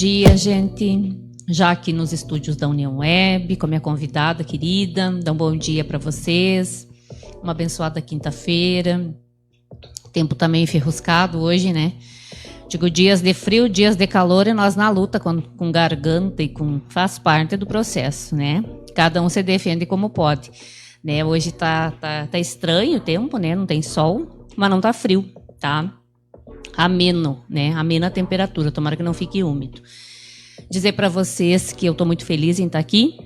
dia, gente. Já aqui nos estúdios da União Web, com a minha convidada querida. Dá um bom dia para vocês. Uma abençoada quinta-feira. Tempo também enferruscado hoje, né? Digo, dias de frio, dias de calor, e nós na luta com garganta e com... Faz parte do processo, né? Cada um se defende como pode. Né? Hoje tá estranho o tempo, né? Não tem sol, mas não tá frio, tá? Ameno, né? Amena a temperatura, tomara que não fique úmido. Dizer para vocês que eu estou muito feliz em estar aqui,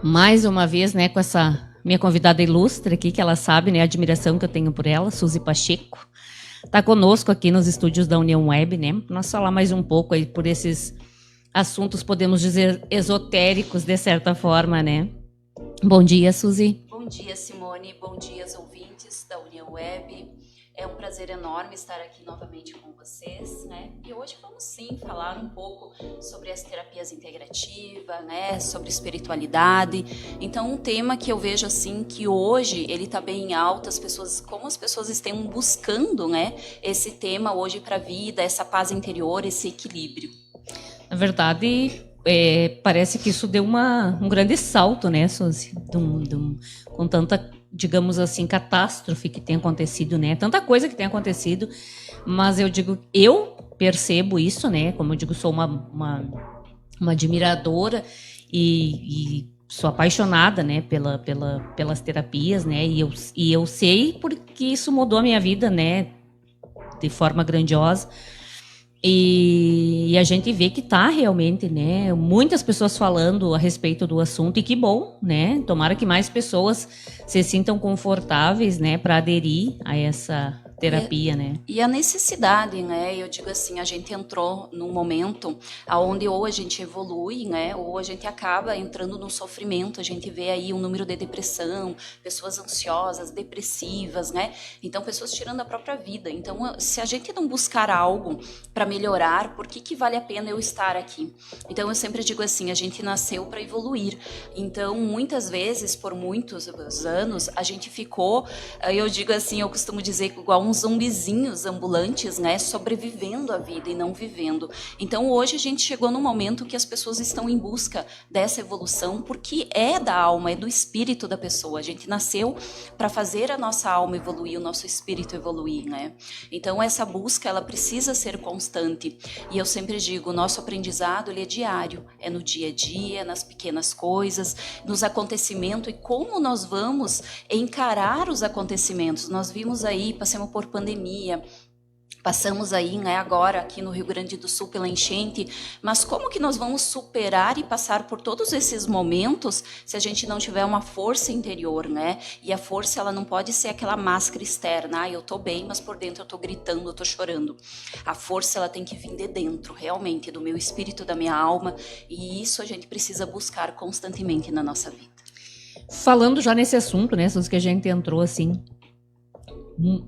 mais uma vez, né, com essa minha convidada ilustre aqui, que ela sabe, né, a admiração que eu tenho por ela, Suzy Pacheco, está conosco aqui nos estúdios da União Web, né, nós falar mais um pouco aí por esses assuntos, podemos dizer, esotéricos, de certa forma, né. Bom dia, Suzy. Bom dia, Simone, bom dia aos ouvintes da União Web. É um prazer enorme estar aqui novamente com vocês, né? E hoje vamos sim falar um pouco sobre as terapias integrativas, né? Sobre espiritualidade. Então, um tema que eu vejo assim que hoje ele está bem alto, como as pessoas estão buscando, né? Esse tema hoje para a vida, essa paz interior, esse equilíbrio. Na verdade, parece que isso deu um grande salto, né, Suzy? Com tanta, digamos assim, catástrofe que tem acontecido, né? Tanta coisa que tem acontecido, mas eu percebo isso, né? Como eu digo, sou uma admiradora e sou apaixonada, né, pelas terapias, né? E eu sei porque isso mudou a minha vida, né, de forma grandiosa. E a gente vê que está realmente, né, muitas pessoas falando a respeito do assunto, e que bom, né? Tomara que mais pessoas se sintam confortáveis, né, para aderir a essa terapia, né? E a necessidade, né? Eu digo assim, a gente entrou num momento onde ou a gente evolui, né? Ou a gente acaba entrando no sofrimento. A gente vê aí um número de depressão, pessoas ansiosas, depressivas, né? Então, pessoas tirando a própria vida. Então, se a gente não buscar algo para melhorar, por que vale a pena eu estar aqui? Então, eu sempre digo assim, a gente nasceu para evoluir. Então, muitas vezes, por muitos anos, a gente ficou, eu digo assim, eu costumo dizer igual uns zumbizinhos ambulantes, né, sobrevivendo a vida e não vivendo. Então, hoje a gente chegou num momento que as pessoas estão em busca dessa evolução, porque é da alma, é do espírito da pessoa. A gente nasceu para fazer a nossa alma evoluir, o nosso espírito evoluir, né? Então, essa busca, ela precisa ser constante. E eu sempre digo, o nosso aprendizado, ele é diário, é no dia a dia, nas pequenas coisas, nos acontecimentos, e como nós vamos encarar os acontecimentos. Nós vimos aí, passamos por pandemia, passamos aí, né, agora aqui no Rio Grande do Sul pela enchente, mas como que nós vamos superar e passar por todos esses momentos se a gente não tiver uma força interior, né? E a força, ela não pode ser aquela máscara externa, eu tô bem, mas por dentro eu tô gritando, eu tô chorando. A força, ela tem que vir de dentro, realmente, do meu espírito, da minha alma, e isso a gente precisa buscar constantemente na nossa vida. Falando já nesse assunto, né, que a gente entrou assim,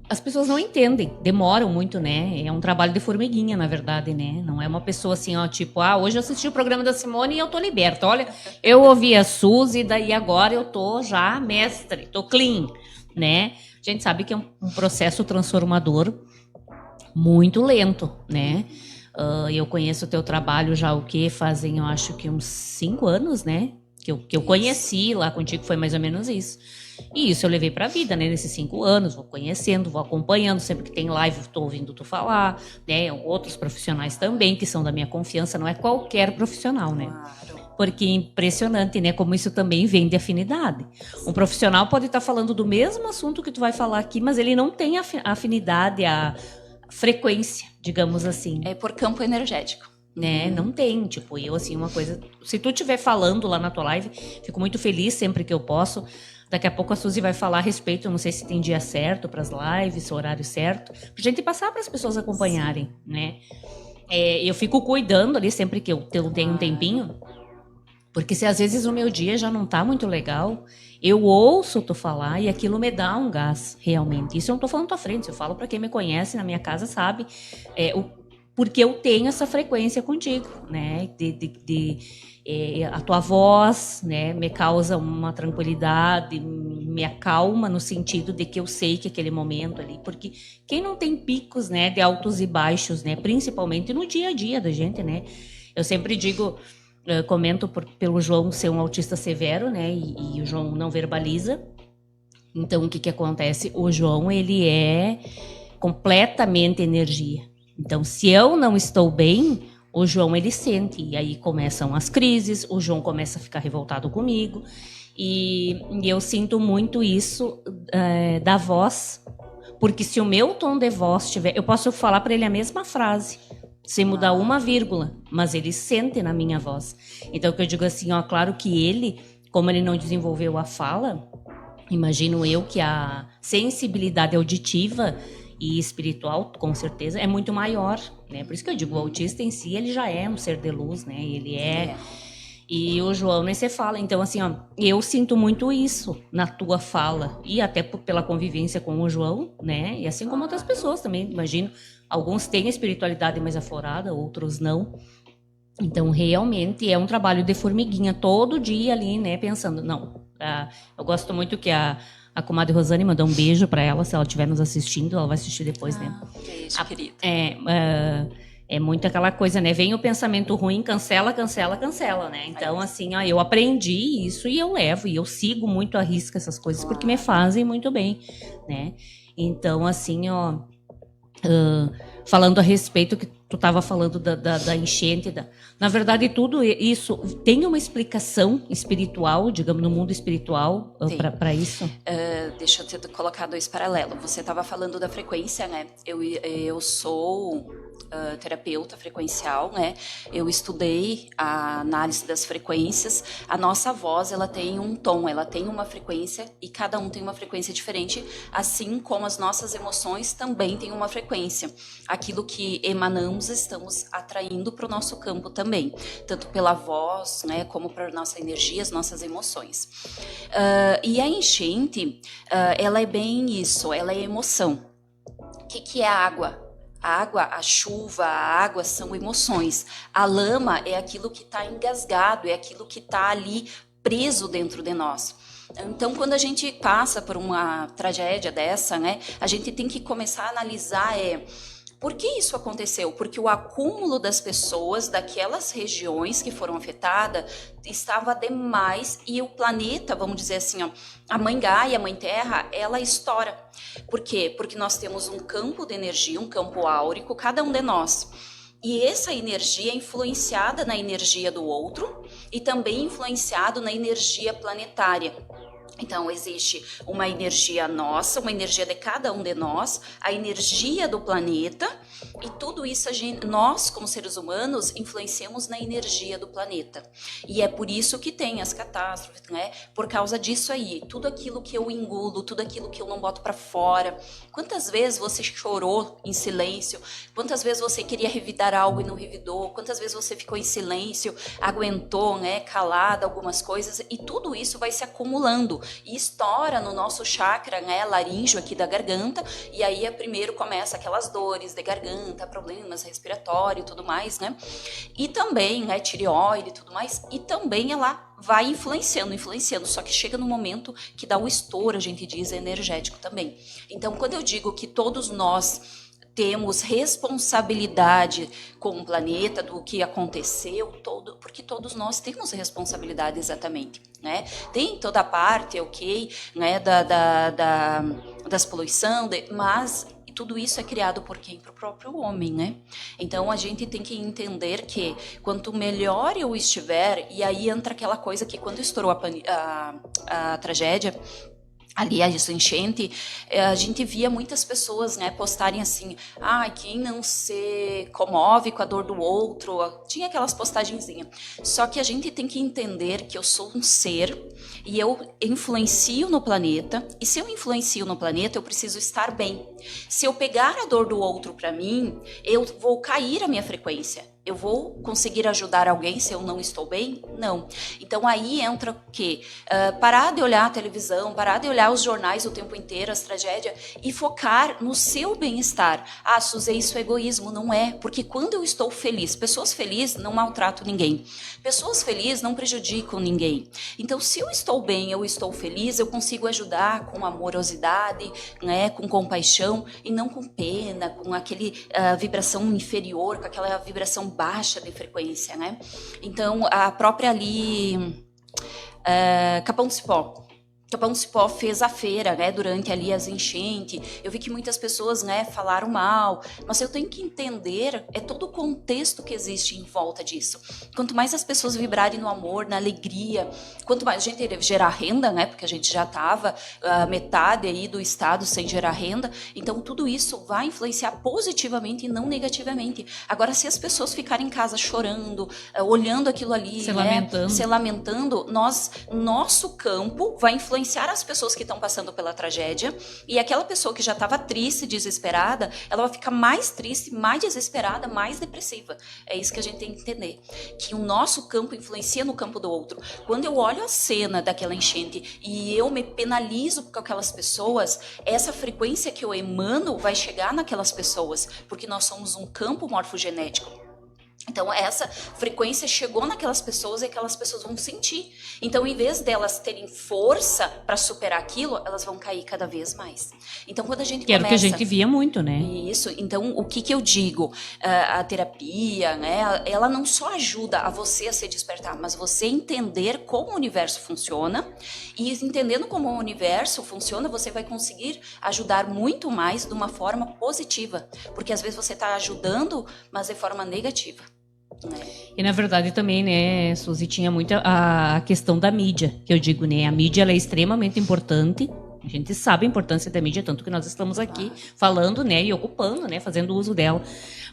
as pessoas não entendem, demoram muito, né? É um trabalho de formiguinha, na verdade, né? Não é uma pessoa assim, ó, tipo, hoje eu assisti o programa da Simone e eu tô liberta. Olha, eu ouvi a Suzy, daí agora eu tô já mestre, tô clean, né? A gente sabe que é um processo transformador muito lento, né? Eu conheço o teu trabalho já fazem, eu acho que uns 5 anos, né? Que eu conheci lá contigo, foi mais ou menos isso. E isso eu levei pra vida, né? Nesses 5 anos, vou conhecendo, vou acompanhando, sempre que tem live, tô ouvindo tu falar, né? Outros profissionais também, que são da minha confiança, não é qualquer profissional, né? Claro. Porque é impressionante, né? Como isso também vem de afinidade. Um profissional pode estar falando do mesmo assunto que tu vai falar aqui, mas ele não tem a afinidade, a frequência, digamos assim. É por campo energético. Né? Não tem, tipo, eu assim, uma coisa... Se tu estiver falando lá na tua live, fico muito feliz sempre que eu posso. Daqui a pouco a Suzy vai falar a respeito, eu não sei se tem dia certo para as lives, horário certo, pra gente passar para as pessoas acompanharem, né? Eu fico cuidando ali sempre que eu tenho um tempinho, porque se às vezes o meu dia já não tá muito legal, eu ouço tu falar e aquilo me dá um gás, realmente. Isso eu não tô falando à tua frente, eu falo para quem me conhece na minha casa, sabe porque eu tenho essa frequência contigo, né? A tua voz, né, me causa uma tranquilidade, me acalma no sentido de que eu sei que aquele momento ali, porque quem não tem picos, né, de altos e baixos, né, principalmente no dia a dia da gente, né? Eu sempre digo, comento pelo João ser um autista severo, né, e o João não verbaliza. Então, o que acontece? O João, ele é completamente energia. Então, se eu não estou bem, o João, ele sente. E aí começam as crises, o João começa a ficar revoltado comigo. E eu sinto muito isso da voz. Porque se o meu tom de voz tiver... Eu posso falar para ele a mesma frase, sem mudar uma vírgula, mas ele sente na minha voz. Então, o que eu digo assim, ó, claro que ele, como ele não desenvolveu a fala, imagino eu que a sensibilidade auditiva e espiritual, com certeza, é muito maior, né? Por isso que eu digo, o autista em si, ele já é um ser de luz, né? Ele é... E o João, nem você fala. Então, assim, ó, eu sinto muito isso na tua fala. E até pela convivência com o João, né? E assim como outras pessoas também, imagino. Alguns têm espiritualidade mais aflorada, outros não. Então, realmente, é um trabalho de formiguinha, todo dia ali, né? Pensando, não... eu gosto muito que a comadre Rosane mandou um beijo para ela, se ela estiver nos assistindo, ela vai assistir depois, né? Beijo, querida. É muito aquela coisa, né? Vem o pensamento ruim, cancela, né? Então, assim, ó, eu aprendi isso e eu levo, e eu sigo muito à risca essas coisas, porque me fazem muito bem, né? Então, assim, ó... falando a respeito que tu estava falando da enchente, na verdade tudo isso tem uma explicação espiritual, digamos, no mundo espiritual para isso? Deixa eu te colocar dois paralelos. Você estava falando da frequência, né? Eu sou terapeuta frequencial, né? Eu estudei a análise das frequências. A nossa voz, ela tem um tom, ela tem uma frequência e cada um tem uma frequência diferente, assim como as nossas emoções também têm uma frequência. Aquilo que emanamos, estamos atraindo para o nosso campo também, tanto pela voz, né, como para a nossa energia, as nossas emoções. E a enchente, ela é bem isso, ela é emoção. O que é a água? A água, a chuva, a água são emoções. A lama é aquilo que está engasgado, é aquilo que está ali preso dentro de nós. Então, quando a gente passa por uma tragédia dessa, né, a gente tem que começar a analisar por que isso aconteceu? Porque o acúmulo das pessoas daquelas regiões que foram afetadas estava demais e o planeta, vamos dizer assim, ó, a Mãe Gaia, a Mãe Terra, ela estoura. Por quê? Porque nós temos um campo de energia, um campo áurico, cada um de nós. E essa energia é influenciada na energia do outro e também influenciado na energia planetária. Então, existe uma energia nossa, uma energia de cada um de nós, a energia do planeta, e tudo isso nós, como seres humanos, influenciamos na energia do planeta. E é por isso que tem as catástrofes, né? Por causa disso aí, tudo aquilo que eu engulo, tudo aquilo que eu não boto para fora. Quantas vezes você chorou em silêncio? Quantas vezes você queria revidar algo e não revidou? Quantas vezes você ficou em silêncio, aguentou, né, calada algumas coisas? E tudo isso vai se acumulando e estoura no nosso chakra, né, laríngeo aqui da garganta, e aí primeiro começa aquelas dores de garganta, problemas respiratórios e tudo mais, né? E também, né, tireoide e tudo mais, e também ela vai influenciando, só que chega no momento que dá o estouro, a gente diz, energético também. Então, quando eu digo que todos nós temos responsabilidade com o planeta, do que aconteceu, porque todos nós temos responsabilidade exatamente, né? Tem toda a parte, ok, né, das poluição, mas tudo isso é criado por quem? Para o próprio homem, né? Então, a gente tem que entender que quanto melhor eu estiver, e aí entra aquela coisa que quando estourou a tragédia, ali a enchente, a gente via muitas pessoas, né, postarem assim, quem não se comove com a dor do outro, tinha aquelas postagenzinhas. Só que a gente tem que entender que eu sou um ser e eu influencio no planeta, e se eu influencio no planeta, eu preciso estar bem. Se eu pegar a dor do outro para mim, eu vou cair a minha frequência. Eu vou conseguir ajudar alguém se eu não estou bem? Não. Então aí entra o quê? Parar de olhar a televisão, parar de olhar os jornais o tempo inteiro, as tragédias, e focar no seu bem-estar. Ah, Suzy, isso é egoísmo. Não é. Porque quando eu estou feliz, pessoas felizes não maltratam ninguém. Pessoas felizes não prejudicam ninguém. Então, se eu estou bem, eu estou feliz, eu consigo ajudar com amorosidade, né, com compaixão, e não com pena, com aquele vibração inferior, com aquela vibração baixa de frequência, né? Então, a própria ali, Capão do Cipó. Capão do Cipó fez a feira, né, durante ali as enchentes. Eu vi que muitas pessoas, né, falaram mal, mas eu tenho que entender todo o contexto que existe em volta disso. Quanto mais as pessoas vibrarem no amor, na alegria, quanto mais a gente gerar renda, né, porque a gente já estava metade aí do estado sem gerar renda, então tudo isso vai influenciar positivamente e não negativamente. Agora, se as pessoas ficarem em casa chorando, olhando aquilo ali, se lamentando, nosso campo vai influenciar as pessoas que estão passando pela tragédia, e aquela pessoa que já estava triste, desesperada, ela vai ficar mais triste, mais desesperada, mais depressiva. É isso que a gente tem que entender, que o nosso campo influencia no campo do outro. Quando eu olho a cena daquela enchente e eu me penalizo com aquelas pessoas, essa frequência que eu emano vai chegar naquelas pessoas, porque nós somos um campo morfogenético. Então, essa frequência chegou naquelas pessoas e aquelas pessoas vão sentir. Então, em vez delas terem força para superar aquilo, elas vão cair cada vez mais. Então, quando a gente começa... Era o que a gente via muito, né? Isso. Então, o que eu digo? A terapia, né? Ela não só ajuda a você a se despertar, mas você entender como o universo funciona. E entendendo como o universo funciona, você vai conseguir ajudar muito mais de uma forma positiva. Porque, às vezes, você está ajudando, mas de forma negativa. E na verdade também, né, Suzy, tinha muito a questão da mídia, que eu digo, né, a mídia ela é extremamente importante, a gente sabe a importância da mídia, tanto que nós estamos aqui falando, né, e ocupando, né, fazendo uso dela,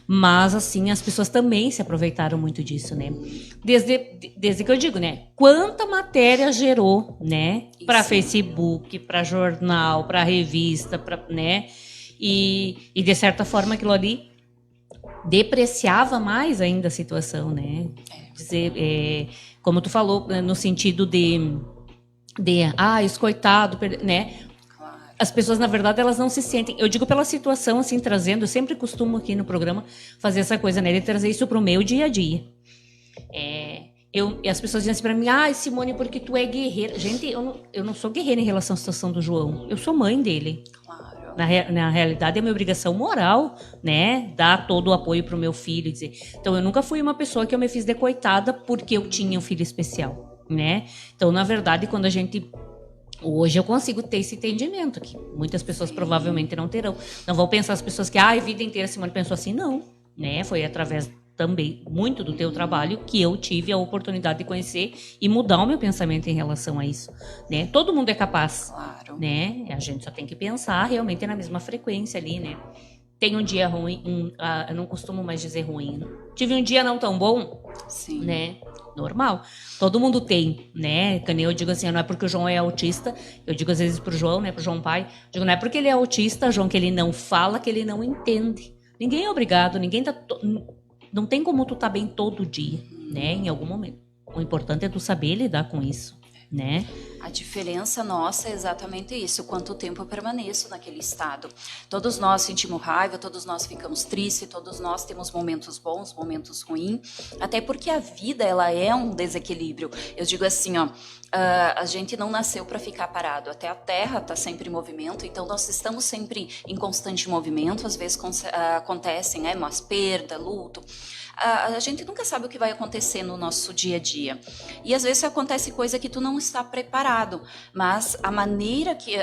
mas assim, as pessoas também se aproveitaram muito disso, né, desde que eu digo, né, quanta matéria gerou, né, para Facebook, para jornal, para revista, né, e de certa forma aquilo ali depreciava mais ainda a situação, né? Dizer, como tu falou, no sentido de esse coitado, né? Claro. As pessoas, na verdade, elas não se sentem... Eu digo pela situação, assim, trazendo... Eu sempre costumo aqui no programa fazer essa coisa, né? De trazer isso para o meu dia a dia. E as pessoas dizem assim para mim, Simone, porque tu é guerreira. Gente, eu não sou guerreira em relação à situação do João. Eu sou mãe dele. Claro. Na realidade, é minha obrigação moral, né? Dar todo o apoio pro meu filho. Dizer. Então, eu nunca fui uma pessoa que eu me fiz de coitada porque eu tinha um filho especial, né? Então, na verdade, quando a gente... Hoje eu consigo ter esse entendimento, que muitas pessoas provavelmente não terão. Não vão pensar as pessoas que, a vida inteira a Simone pensou assim. Não, né? Foi através também muito do teu trabalho que eu tive a oportunidade de conhecer e mudar o meu pensamento em relação a isso, né? Todo mundo é capaz, claro, né? A gente só tem que pensar realmente na mesma frequência ali, né? Tem um dia ruim, eu não costumo mais dizer ruim. Tive um dia não tão bom, sim, né? Normal. Todo mundo tem, né? Que nem eu digo assim, não é porque o João é autista, eu digo às vezes pro João, né? Pro João pai, digo, não é porque ele é autista, João, que ele não fala, que ele não entende. Ninguém é obrigado, ninguém tá... Não tem como tu tá bem todo dia, né? Em algum momento. O importante é tu saber lidar com isso, né? A diferença nossa é exatamente isso, quanto tempo eu permaneço naquele estado. Todos nós sentimos raiva, todos nós ficamos tristes, todos nós temos momentos bons, momentos ruins, até porque a vida, ela é um desequilíbrio. Eu digo assim, ó, a gente não nasceu para ficar parado, até a Terra está sempre em movimento, então nós estamos sempre em constante movimento, às vezes acontecem, né, umas perdas, luto. A gente nunca sabe o que vai acontecer no nosso dia a dia. E às vezes acontece coisa que tu não está preparado. Mas a maneira que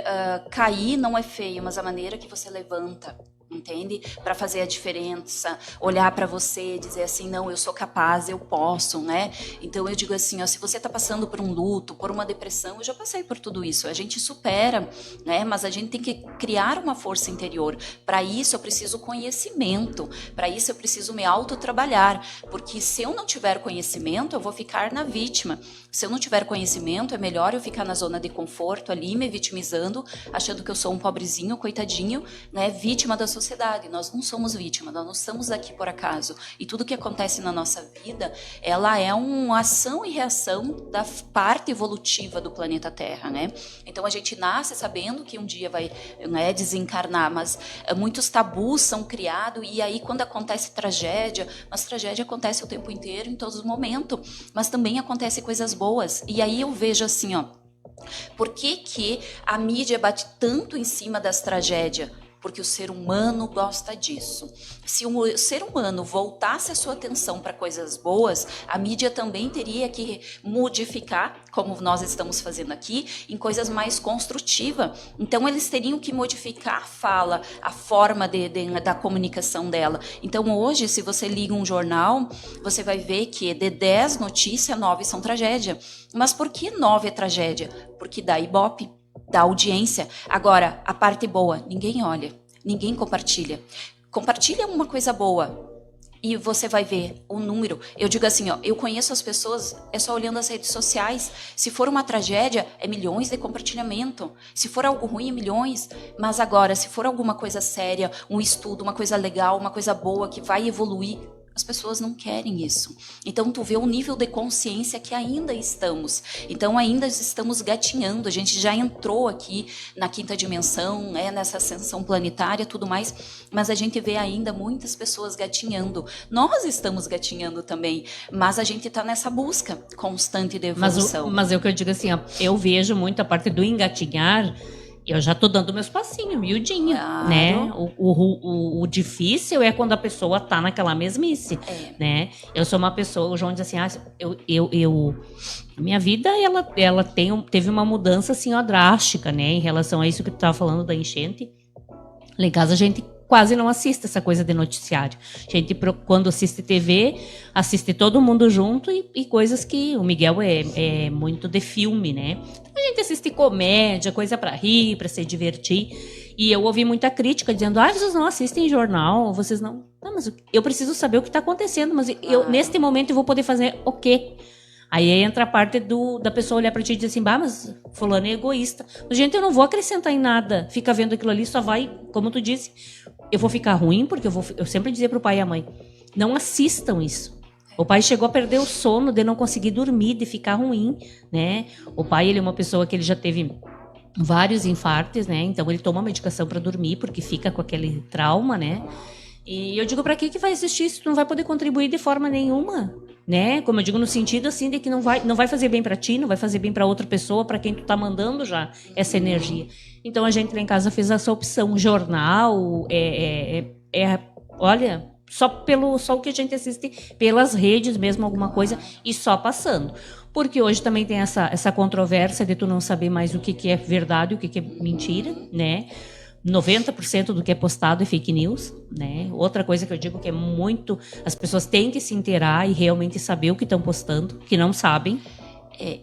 cair não é feio, mas a maneira que você levanta, entende? Para fazer a diferença, olhar para você, dizer assim, não, eu sou capaz, eu posso, né? Então eu digo assim, ó, se você está passando por um luto, por uma depressão, eu já passei por tudo isso, a gente supera, né? Mas a gente tem que criar uma força interior. Para isso eu preciso conhecimento, para isso eu preciso me autotrabalhar, porque se eu não tiver conhecimento, eu vou ficar na vítima. Se eu não tiver conhecimento, é melhor eu ficar na zona de conforto ali, me vitimizando, achando que eu sou um pobrezinho, coitadinho, né? Vítima da sociedade. sociedade, nós não somos vítimas, nós não estamos aqui por acaso. E tudo que acontece na nossa vida, ela é uma ação e reação da parte evolutiva do planeta Terra, né? Então a gente nasce sabendo que um dia vai, né, desencarnar, mas muitos tabus são criados, e aí quando acontece tragédia, mas tragédia acontece o tempo inteiro, em todos os momentos, mas também acontece coisas boas. E aí eu vejo assim, ó, por que a mídia bate tanto em cima das tragédias? Porque o ser humano gosta disso. Se o ser humano voltasse a sua atenção para coisas boas, a mídia também teria que modificar, como nós estamos fazendo aqui, em coisas mais construtivas. Então, eles teriam que modificar a fala, a forma da comunicação dela. Então, hoje, se você liga um jornal, você vai ver que de 10 notícias, 9 são tragédia. Mas por que 9 é tragédia? Porque dá ibope, dá audiência. Agora, a parte boa, ninguém olha, ninguém compartilha. Compartilha uma coisa boa e você vai ver o número. Eu digo assim, ó, eu conheço as pessoas, é só olhando as redes sociais. Se for uma tragédia, é milhões de compartilhamento. Se for algo ruim, é milhões. Mas agora, se for alguma coisa séria, um estudo, uma coisa legal, uma coisa boa que vai evoluir, as pessoas não querem isso. Então, tu vê o nível de consciência que ainda estamos. Então, ainda estamos gatinhando. A gente já entrou aqui na quinta dimensão, nessa ascensão planetária, tudo mais. Mas a gente vê ainda muitas pessoas gatinhando. Nós estamos gatinhando também. Mas a gente está nessa busca constante de evolução. Mas é o que eu digo assim, ó, eu vejo muito a parte do engatinhar. Eu já tô dando meus passinhos, miudinho, claro, né? O difícil é quando a pessoa tá naquela mesmice, né? Eu sou uma pessoa, o João diz assim, minha vida, ela teve uma mudança, assim, ó, drástica, né? Em relação a isso que tu tava falando da enchente. Lá em casa a gente quase não assiste essa coisa de noticiário. A gente, quando assiste TV, assiste todo mundo junto e coisas que o Miguel é muito de filme, né? Então a gente assiste comédia, coisa para rir, para se divertir. E eu ouvi muita crítica dizendo, vocês não assistem jornal, vocês não... Não, mas eu preciso saber o que está acontecendo, mas eu, neste momento, eu vou poder fazer o quê? Aí entra a parte da pessoa olhar pra ti e dizer assim, mas fulano é egoísta. Mas, gente, eu não vou acrescentar em nada. Fica vendo aquilo ali, só vai, como tu disse, eu vou ficar ruim, porque eu sempre dizia pro pai e a mãe, não assistam isso. O pai chegou a perder o sono de não conseguir dormir, de ficar ruim, né? O pai, ele é uma pessoa que ele já teve vários infartos, né? Então ele toma medicação para dormir, porque fica com aquele trauma, né? E eu digo, para que vai existir isso? Tu não vai poder contribuir de forma nenhuma, né? Como eu digo, no sentido assim de que não vai fazer bem para ti, não vai fazer bem para outra pessoa, para quem tu tá mandando já essa energia. Então a gente lá em casa fez essa opção, jornal, olha, só o que a gente assiste pelas redes mesmo, alguma coisa, e só passando. Porque hoje também tem essa controvérsia de tu não saber mais o que é verdade e o que é mentira, né? 90% do que é postado é fake news, né? Outra coisa que eu digo que é muito... As pessoas têm que se inteirar e realmente saber o que estão postando, que não sabem.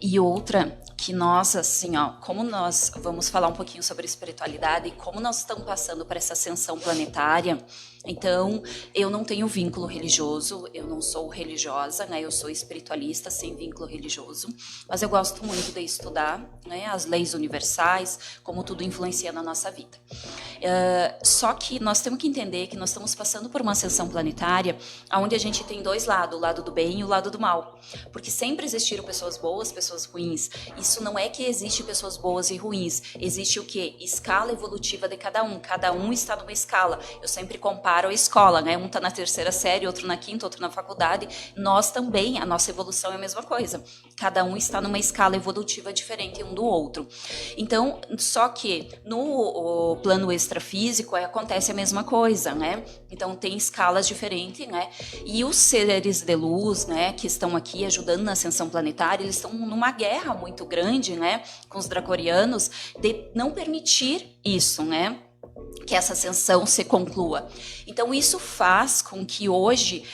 E outra, que nós, assim, ó, como nós vamos falar um pouquinho sobre espiritualidade e como nós estamos passando por essa ascensão planetária, então, eu não tenho vínculo religioso, eu não sou religiosa, né? Eu sou espiritualista sem vínculo religioso, mas eu gosto muito de estudar, né, as leis universais, como tudo influencia na nossa vida. Só que nós temos que entender que nós estamos passando por uma ascensão planetária onde a gente tem dois lados, o lado do bem e o lado do mal. Porque sempre existiram pessoas boas, pessoas ruins. Isso não é que existe pessoas boas e ruins. Existe o quê? Escala evolutiva de cada um. Cada um está numa escala. Eu sempre comparo a escola, né? Um está na terceira série, outro na quinta, outro na faculdade. Nós também, a nossa evolução é a mesma coisa. Cada um está numa escala evolutiva diferente um do outro. Então, só que no plano extrafísico acontece a mesma coisa, né? Então, tem escalas diferentes, né? E os seres de luz, né, que estão aqui ajudando na ascensão planetária, eles estão numa guerra muito grande, né, com os draconianos, de não permitir isso, né? Que essa ascensão se conclua. Então, isso faz com que hoje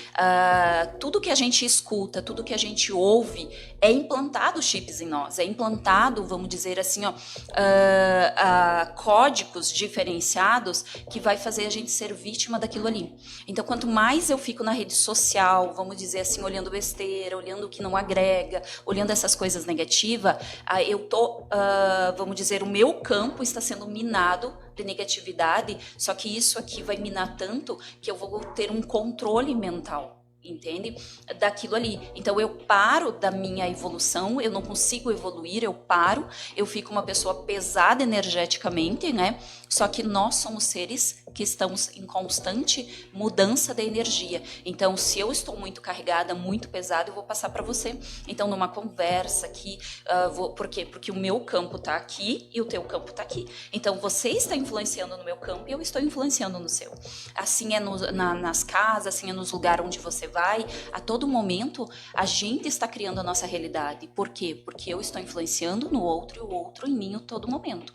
tudo que a gente escuta, tudo que a gente ouve, é implantado chips em nós, é implantado, vamos dizer assim, códigos diferenciados que vai fazer a gente ser vítima daquilo ali. Então, quanto mais eu fico na rede social, vamos dizer assim, olhando besteira, olhando o que não agrega, olhando essas coisas negativas, eu tô, vamos dizer, o meu campo está sendo minado de negatividade, só que isso aqui vai minar tanto que eu vou ter um controle mental, entende? Daquilo ali. Então eu paro da minha evolução, eu não consigo evoluir, eu paro, eu fico uma pessoa pesada energeticamente, né? Só que nós somos seres que estamos em constante mudança de energia. Então, se eu estou muito carregada, muito pesada, eu vou passar para você. Então, numa conversa aqui, por quê? Porque o meu campo está aqui e o teu campo está aqui. Então, você está influenciando no meu campo e eu estou influenciando no seu. Assim é nas casas, assim é nos lugares onde você vai. A todo momento, a gente está criando a nossa realidade. Por quê? Porque eu estou influenciando no outro e o outro em mim a todo momento.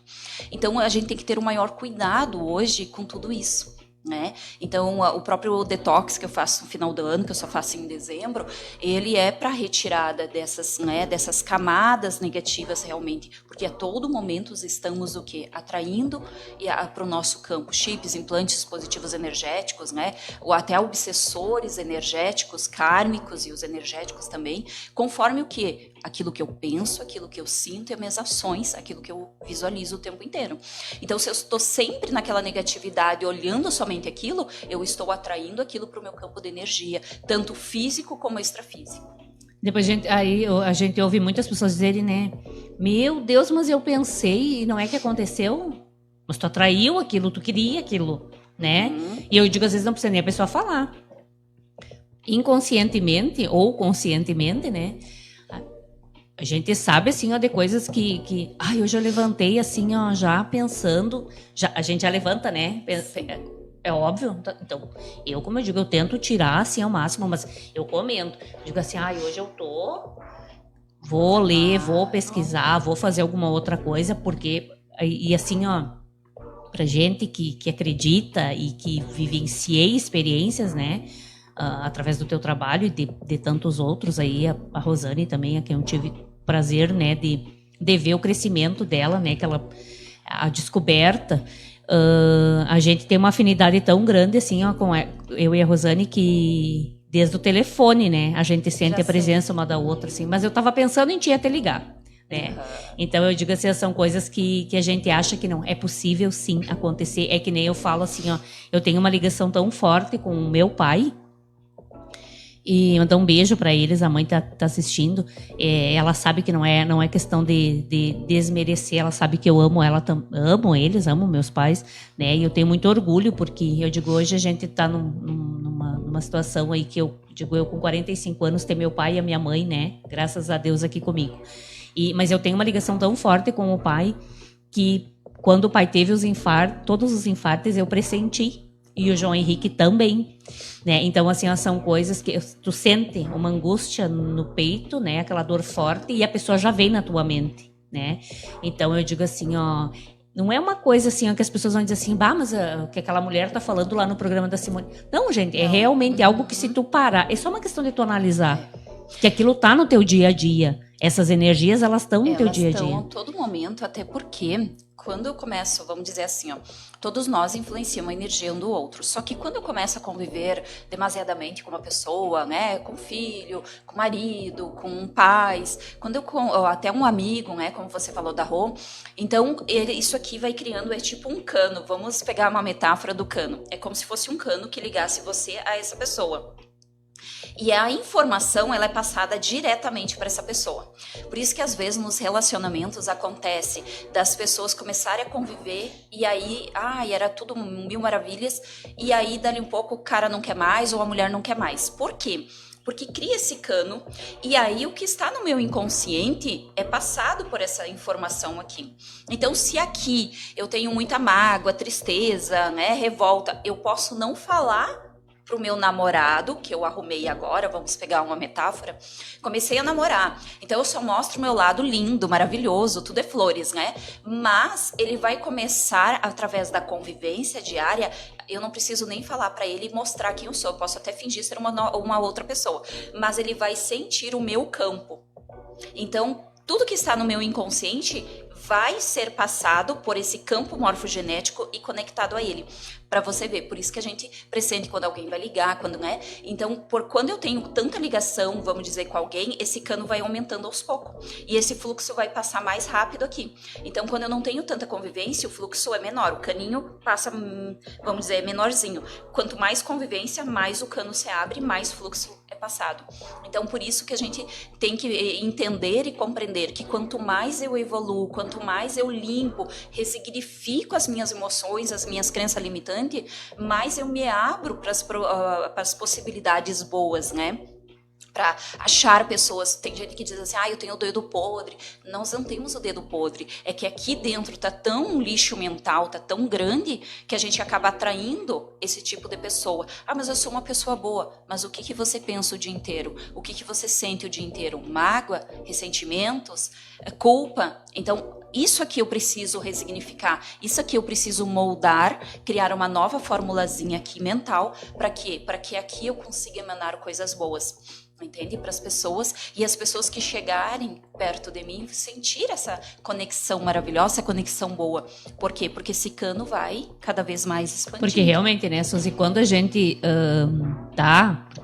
Então, a gente tem que ter o maior cuidado hoje com tudo isso, né? Então, o próprio detox que eu faço no final do ano, que eu só faço em dezembro, ele é para retirada dessas, né, dessas camadas negativas realmente, porque a todo momento estamos o quê? Atraindo para o nosso campo chips, implantes dispositivos energéticos, né? Ou até obsessores energéticos, kármicos e os energéticos também, conforme o quê? Aquilo que eu penso, aquilo que eu sinto e as minhas ações, aquilo que eu visualizo o tempo inteiro. Então, se eu estou sempre naquela negatividade, olhando somente aquilo, eu estou atraindo aquilo para o meu campo de energia, tanto físico como extrafísico. Depois a gente ouve muitas pessoas dizerem, né? Meu Deus, mas eu pensei e não é que aconteceu? Mas tu atraiu aquilo, tu queria aquilo, né? E eu digo, às vezes não precisa nem a pessoa falar. Inconscientemente ou conscientemente, né? A gente sabe, assim, ó, de coisas que... eu já levantei, assim, ó, já pensando... a gente já levanta, né? É óbvio. Então, como eu digo, eu tento tirar, assim, ao máximo, mas eu comento. Eu digo assim, hoje eu vou ler, vou pesquisar, vou fazer alguma outra coisa, porque... E assim, ó, pra gente que acredita e que vivenciei experiências, né? Através do teu trabalho e de tantos outros aí, a Rosane também, a quem eu tive prazer, né, de ver o crescimento dela, né, a descoberta, a gente tem uma afinidade tão grande assim, ó, com eu e a Rosane, que desde o telefone, né, a gente sente a presença uma da outra, assim, mas eu tava pensando em ti até ligar, né, então eu digo assim, são coisas que a gente acha que não, é possível sim acontecer, é que nem eu falo assim, ó, eu tenho uma ligação tão forte com o meu pai, e mandar um beijo para eles, a mãe tá assistindo, ela sabe que não é questão de desmerecer, ela sabe que eu amo amo eles, amo meus pais, né, e eu tenho muito orgulho, porque eu digo, hoje a gente tá numa situação aí que eu com 45 anos ter meu pai e a minha mãe, né, graças a Deus aqui comigo, mas eu tenho uma ligação tão forte com o pai, que quando o pai teve todos os infartos eu pressenti, e o João Henrique também, né? Então, assim, são coisas que tu sente uma angústia no peito, né? Aquela dor forte, e a pessoa já vem na tua mente, né? Então, eu digo assim, ó, não é uma coisa assim, ó, que as pessoas vão dizer assim, mas o que aquela mulher tá falando lá no programa da Simone. Não, gente, é realmente algo que se tu parar, é só uma questão de tu analisar, que aquilo tá no teu dia a dia. Essas energias, elas estão no teu dia a dia. Elas estão a todo momento, até porque quando eu começo, vamos dizer assim, ó, todos nós influenciamos a energia um do outro. Só que quando eu começo a conviver demasiadamente com uma pessoa, né, com filho, com marido, com pais, até um amigo, né, como você falou da Rô, então isso aqui vai criando, é tipo um cano. Vamos pegar uma metáfora do cano. É como se fosse um cano que ligasse você a essa pessoa. E a informação, ela é passada diretamente para essa pessoa. Por isso que às vezes nos relacionamentos acontece das pessoas começarem a conviver e aí, era tudo mil maravilhas, e aí dali um pouco o cara não quer mais ou a mulher não quer mais. Por quê? Porque cria esse cano e aí o que está no meu inconsciente é passado por essa informação aqui. Então, se aqui eu tenho muita mágoa, tristeza, né, revolta, eu posso não falar pro meu namorado, que eu arrumei agora, vamos pegar uma metáfora, comecei a namorar, então eu só mostro o meu lado lindo, maravilhoso, tudo é flores, né? Mas ele vai começar, através da convivência diária, eu não preciso nem falar para ele e mostrar quem eu sou, eu posso até fingir ser uma outra pessoa, mas ele vai sentir o meu campo. Então, tudo que está no meu inconsciente vai ser passado por esse campo morfogenético e conectado a ele. para você ver. Por isso que a gente pressente quando alguém vai ligar, quando, né? Então, quando eu tenho tanta ligação, vamos dizer, com alguém, esse cano vai aumentando aos poucos. E esse fluxo vai passar mais rápido aqui. Então, quando eu não tenho tanta convivência, o fluxo é menor. O caninho passa, vamos dizer, menorzinho. Quanto mais convivência, mais o cano se abre, mais fluxo é passado. Então, por isso que a gente tem que entender e compreender que quanto mais eu evoluo, quanto mais eu limpo, ressignifico as minhas emoções, as minhas crenças limitantes, mais eu me abro para as possibilidades boas, né? Para achar pessoas. Tem gente que diz assim, eu tenho o dedo podre. Nós não temos o dedo podre. É que aqui dentro tá tão lixo mental, tá tão grande, que a gente acaba atraindo esse tipo de pessoa. Mas eu sou uma pessoa boa. Mas o que você pensa o dia inteiro? O que você sente o dia inteiro? Mágoa? Ressentimentos? Culpa? Então, isso aqui eu preciso resignificar, isso aqui eu preciso moldar, criar uma nova formulazinha aqui mental, para quê? Para que aqui eu consiga emanar coisas boas. Entende? Para as pessoas, e as pessoas que chegarem perto de mim sentir essa conexão maravilhosa, essa conexão boa. Por quê? Porque esse cano vai cada vez mais expandindo. Porque realmente, né, Suzy, quando a gente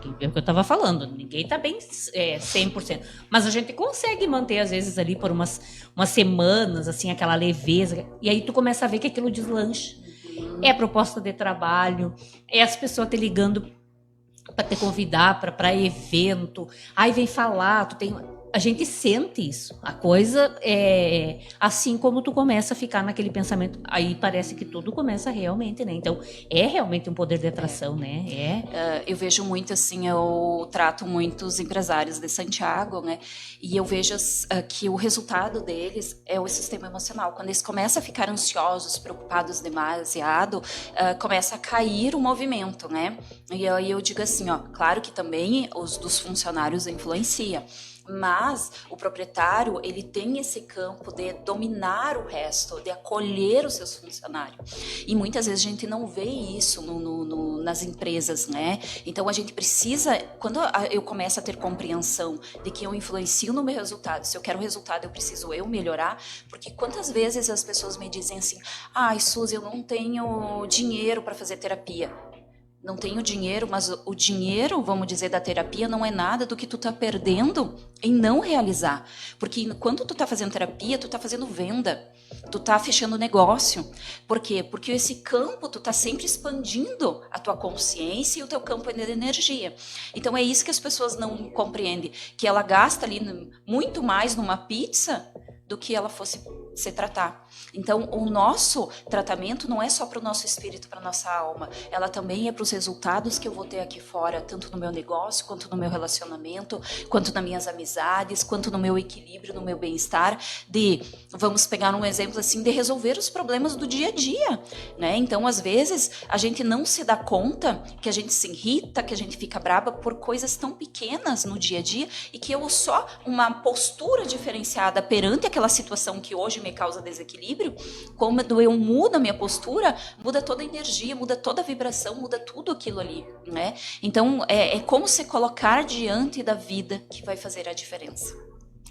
porque é o que eu estava falando, ninguém está bem 100%, mas a gente consegue manter, às vezes, ali por umas semanas, assim, aquela leveza, e aí tu começa a ver que aquilo deslancha. É proposta de trabalho, é as pessoas te ligando para te convidar para evento, aí vem falar, a gente sente isso, a coisa é assim, como tu começa a ficar naquele pensamento, aí parece que tudo começa realmente, né? Então é realmente um poder de atração, né? Eu vejo muito assim, eu trato muitos empresários de Santiago, né? E eu vejo que o resultado deles é o sistema emocional. Quando eles começam a ficar ansiosos, preocupados demasiado, começa a cair o movimento, né? E aí eu digo assim, claro que também os dos funcionários influencia. Mas o proprietário, ele tem esse campo de dominar o resto, de acolher os seus funcionários. E muitas vezes a gente não vê isso nas empresas, né? Então a gente precisa, quando eu começo a ter compreensão de que eu influencio no meu resultado, se eu quero resultado, eu preciso melhorar, porque quantas vezes as pessoas me dizem assim, Suzy, eu não tenho dinheiro para fazer terapia. Não tenho dinheiro, mas o dinheiro, vamos dizer, da terapia não é nada do que tu tá perdendo em não realizar. Porque quando tu tá fazendo terapia, tu tá fazendo venda, tu tá fechando negócio. Por quê? Porque esse campo, tu tá sempre expandindo a tua consciência e o teu campo de energia. Então é isso que as pessoas não compreendem, que ela gasta ali muito mais numa pizza do que ela fosse se tratar. Então, o nosso tratamento não é só para o nosso espírito, para a nossa alma. Ela também é para os resultados que eu vou ter aqui fora, tanto no meu negócio, quanto no meu relacionamento, quanto nas minhas amizades, quanto no meu equilíbrio, no meu bem-estar. Vamos pegar um exemplo assim, de resolver os problemas do dia a dia, né? Então, às vezes, a gente não se dá conta que a gente se irrita, que a gente fica brava por coisas tão pequenas no dia a dia e que eu só uma postura diferenciada perante aquela situação que hoje me causa desequilíbrio, quando eu mudo a minha postura, muda toda a energia, muda toda a vibração, muda tudo aquilo ali, né? Então, é como se colocar diante da vida que vai fazer a diferença.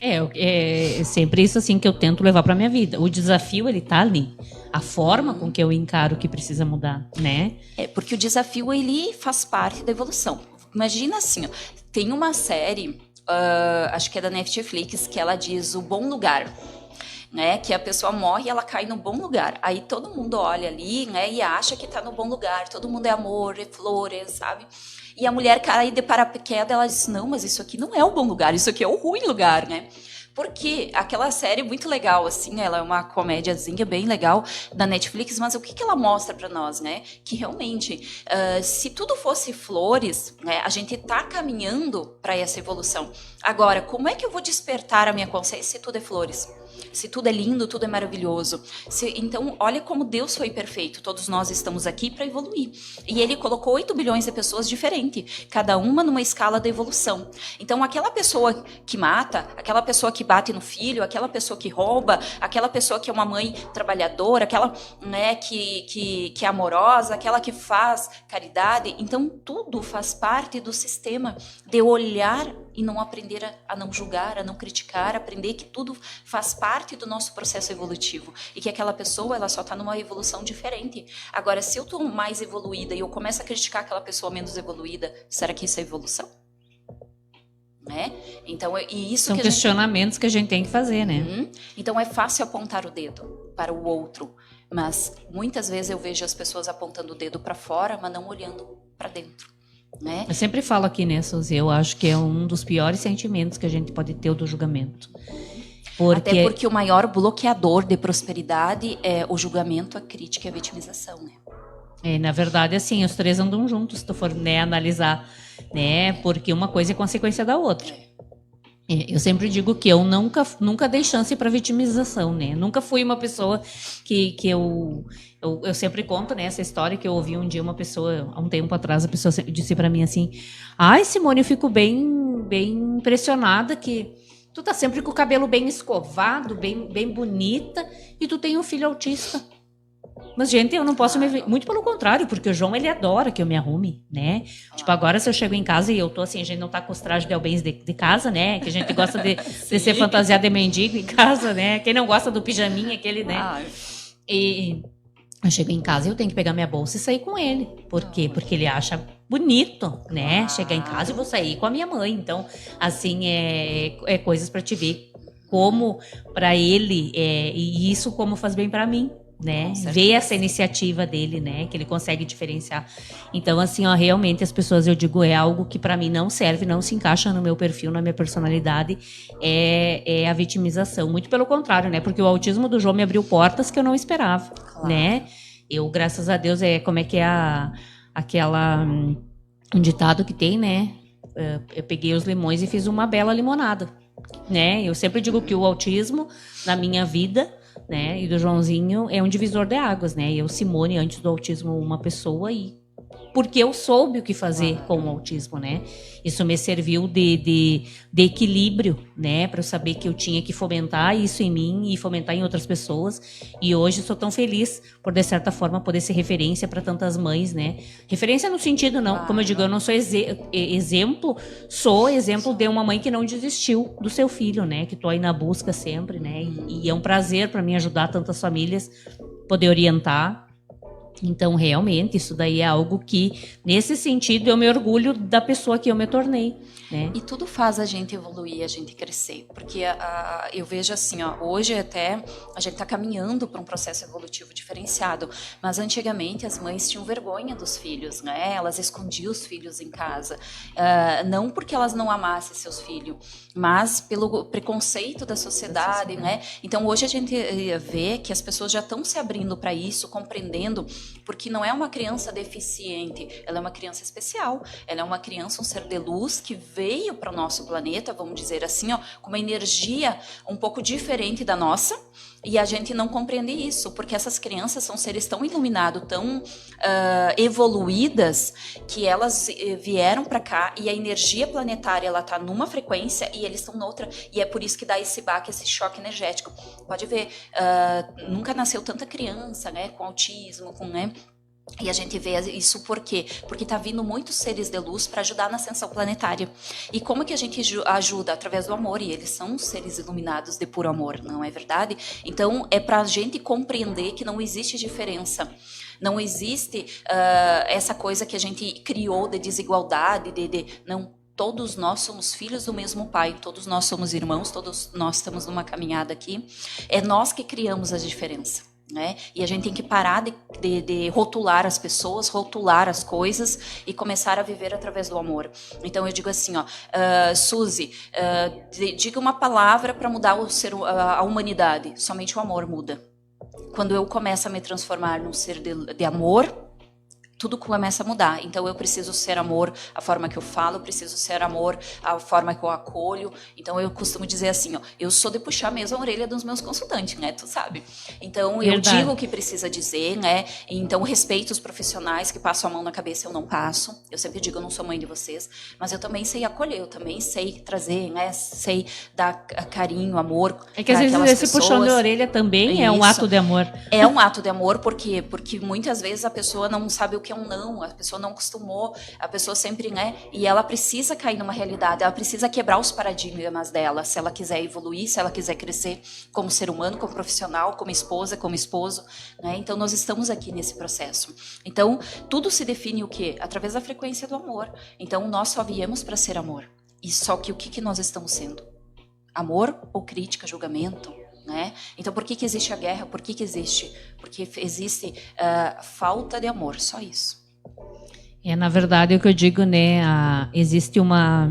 É sempre isso assim que eu tento levar para minha vida. O desafio, ele tá ali. A forma com que eu encaro que precisa mudar, né? Porque o desafio, ele faz parte da evolução. Imagina assim, tem uma série, acho que é da Netflix, que ela diz O Bom Lugar. Né, que a pessoa morre e ela cai no bom lugar. Aí todo mundo olha ali, né, e acha que tá no bom lugar. Todo mundo é amor, é flores, sabe? E a mulher cai de paraquedas, ela diz, não, mas isso aqui não é o bom lugar, isso aqui é o ruim lugar, né? Porque aquela série é muito legal, assim, ela é uma comédiazinha bem legal da Netflix, mas o que ela mostra para nós, né? Que realmente, se tudo fosse flores, né, a gente tá caminhando para essa evolução. Agora, como é que eu vou despertar a minha consciência se tudo é flores? Se tudo é lindo, tudo é maravilhoso. Então, olha como Deus foi perfeito. Todos nós estamos aqui para evoluir. E Ele colocou 8 bilhões de pessoas diferentes, cada uma numa escala de evolução. Então, aquela pessoa que mata, aquela pessoa que bate no filho, aquela pessoa que rouba, aquela pessoa que é uma mãe trabalhadora, aquela, né, que é amorosa, aquela que faz caridade. Então, tudo faz parte do sistema de olhar e não aprender a não julgar, a não criticar, aprender que tudo faz parte do nosso processo evolutivo e que aquela pessoa ela só está numa evolução diferente. Agora, se eu estou mais evoluída e eu começo a criticar aquela pessoa menos evoluída, será que isso é evolução? Né? Então, e isso são que questionamentos que a gente tem que fazer, né? Então é fácil apontar o dedo para o outro, mas muitas vezes eu vejo as pessoas apontando o dedo para fora, mas não olhando para dentro, né? Eu sempre falo aqui, né, Suzy, eu acho que é um dos piores sentimentos que a gente pode ter, o do julgamento. Até porque o maior bloqueador de prosperidade é o julgamento, a crítica e a vitimização, né? Na verdade, assim, os três andam juntos, se tu for, né, analisar, né, porque uma coisa é consequência da outra. Eu sempre digo que eu nunca dei chance para vitimização, né? Nunca fui uma pessoa que eu sempre conto, né, essa história que eu ouvi um dia uma pessoa, há um tempo atrás, a pessoa disse para mim assim: "Ai, Simone, eu fico bem impressionada que tu tá sempre com o cabelo bem escovado, bem bonita, e tu tem um filho autista." Mas, gente, eu não posso me ver. Muito pelo contrário, porque o João, ele adora que eu me arrume, né? Tipo, agora se eu chego em casa e eu tô assim, a gente não tá com os trajes de albens de casa, né? Que a gente gosta de ser fantasiado de mendigo em casa, né? Quem não gosta do pijaminha, aquele, né? E eu chego em casa e eu tenho que pegar minha bolsa e sair com ele. Por quê? Porque ele acha bonito, né? Chegar em casa e vou sair com a minha mãe. Então, assim, é coisas pra te ver como pra ele, e isso como faz bem pra mim, né? Ver essa iniciativa dele, né? Que ele consegue diferenciar. Então, assim, ó, realmente as pessoas, eu digo, é algo que para mim não serve, não se encaixa no meu perfil, na minha personalidade, é a vitimização. Muito pelo contrário, né? Porque o autismo do João me abriu portas que eu não esperava, né? Eu, graças a Deus, como é que é um ditado que tem, né? Eu peguei os limões e fiz uma bela limonada, né? Eu sempre digo que o autismo na minha vida, né, e do Joãozinho é um divisor de águas, né? Eu, Simone, antes do autismo, uma pessoa, e porque eu soube o que fazer com o autismo, né? Isso me serviu de equilíbrio, né? Para eu saber que eu tinha que fomentar isso em mim e fomentar em outras pessoas. E hoje sou tão feliz por, de certa forma, poder ser referência para tantas mães, né? Referência no sentido, não, como eu digo, eu não sou exemplo, sou exemplo de uma mãe que não desistiu do seu filho, né? Que tô aí na busca sempre, né? E é um prazer para mim ajudar tantas famílias, poder orientar. Então, realmente, isso daí é algo que, nesse sentido, eu me orgulho da pessoa que eu me tornei, né? E tudo faz a gente evoluir, a gente crescer. Porque eu vejo assim, ó, hoje até a gente está caminhando para um processo evolutivo diferenciado. Mas antigamente as mães tinham vergonha dos filhos, né? Elas escondiam os filhos em casa. Não porque elas não amassem seus filhos, mas pelo preconceito da sociedade, né? Então, hoje a gente vê que as pessoas já estão se abrindo para isso, compreendendo, porque não é uma criança deficiente, ela é uma criança especial, ela é uma criança, um ser de luz que veio para o nosso planeta, vamos dizer assim, ó, com uma energia um pouco diferente da nossa, e a gente não compreende isso, porque essas crianças são seres tão iluminados, tão evoluídas, que elas vieram para cá e a energia planetária ela está numa frequência e eles estão noutra, e é por isso que dá esse baque, esse choque energético. Pode ver, nunca nasceu tanta criança, né, com autismo, né? E a gente vê isso por quê? Porque está vindo muitos seres de luz para ajudar na ascensão planetária. E como que a gente ajuda? Através do amor. E eles são seres iluminados de puro amor, não é verdade? Então, é para a gente compreender que não existe diferença. Não existe essa coisa que a gente criou de desigualdade, não. Todos nós somos filhos do mesmo pai, todos nós somos irmãos, todos nós estamos numa caminhada aqui. É nós que criamos a diferença, né? E a gente tem que parar de rotular as pessoas, rotular as coisas e começar a viver através do amor. Então eu digo assim, ó, Suzy, diga uma palavra para mudar a humanidade. Somente o amor muda. Quando eu começo a me transformar num ser de amor, tudo começa a mudar. Então eu preciso ser amor a forma que eu falo, eu preciso ser amor a forma que eu acolho. Então eu costumo dizer assim, ó, eu sou de puxar mesmo a orelha dos meus consultantes, né? Tu sabe? Então eu digo o que precisa dizer, né? Então respeito os profissionais que passam a mão na cabeça, eu não passo. Eu sempre digo, eu não sou mãe de vocês, mas eu também sei acolher, eu também sei trazer, né? Sei dar carinho, amor. É que às vezes esse puxão de orelha também é um ato de amor. É um ato de amor, porque muitas vezes a pessoa não sabe o que é um não, a pessoa não acostumou, a pessoa sempre, né? E ela precisa cair numa realidade, ela precisa quebrar os paradigmas dela, se ela quiser evoluir, se ela quiser crescer como ser humano, como profissional, como esposa, como esposo, né? Então nós estamos aqui nesse processo. Então tudo se define o quê? Através da frequência do amor. Então nós só viemos para ser amor. E só que o que nós estamos sendo? Amor ou crítica, julgamento? Né? Então, por que existe a guerra? Por que existe? Porque existe falta de amor, só isso. Na verdade, é o que eu digo, né? Existe uma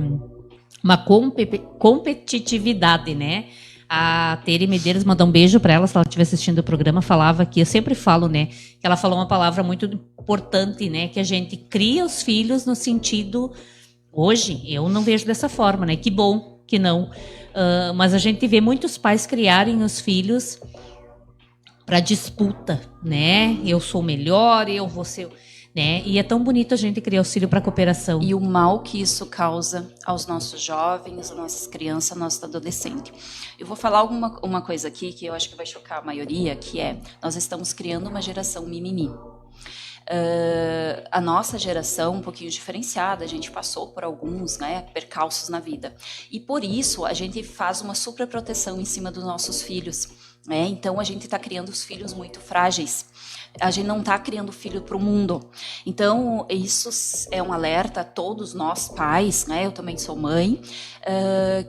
competitividade, né? A Tere Medeiros, mandar um beijo para ela, se ela estiver assistindo o programa, falava que, eu sempre falo, né? Que ela falou uma palavra muito importante, né? Que a gente cria os filhos no sentido... Hoje, eu não vejo dessa forma, né? Que bom que não... mas a gente vê muitos pais criarem os filhos para disputa, né? Eu sou melhor, eu vou ser... Né? E é tão bonito a gente criar os filhos para cooperação. E o mal que isso causa aos nossos jovens, às nossas crianças, aos nossos adolescentes. Eu vou falar uma coisa aqui que eu acho que vai chocar a maioria, que é, nós estamos criando uma geração mimimi. A nossa geração um pouquinho diferenciada, a gente passou por alguns, né, percalços na vida, e por isso a gente faz uma superproteção em cima dos nossos filhos, né? Então a gente está criando os filhos muito frágeis, a gente não está criando filho para o mundo. Então isso é um alerta a todos nós pais, né? Eu também sou mãe,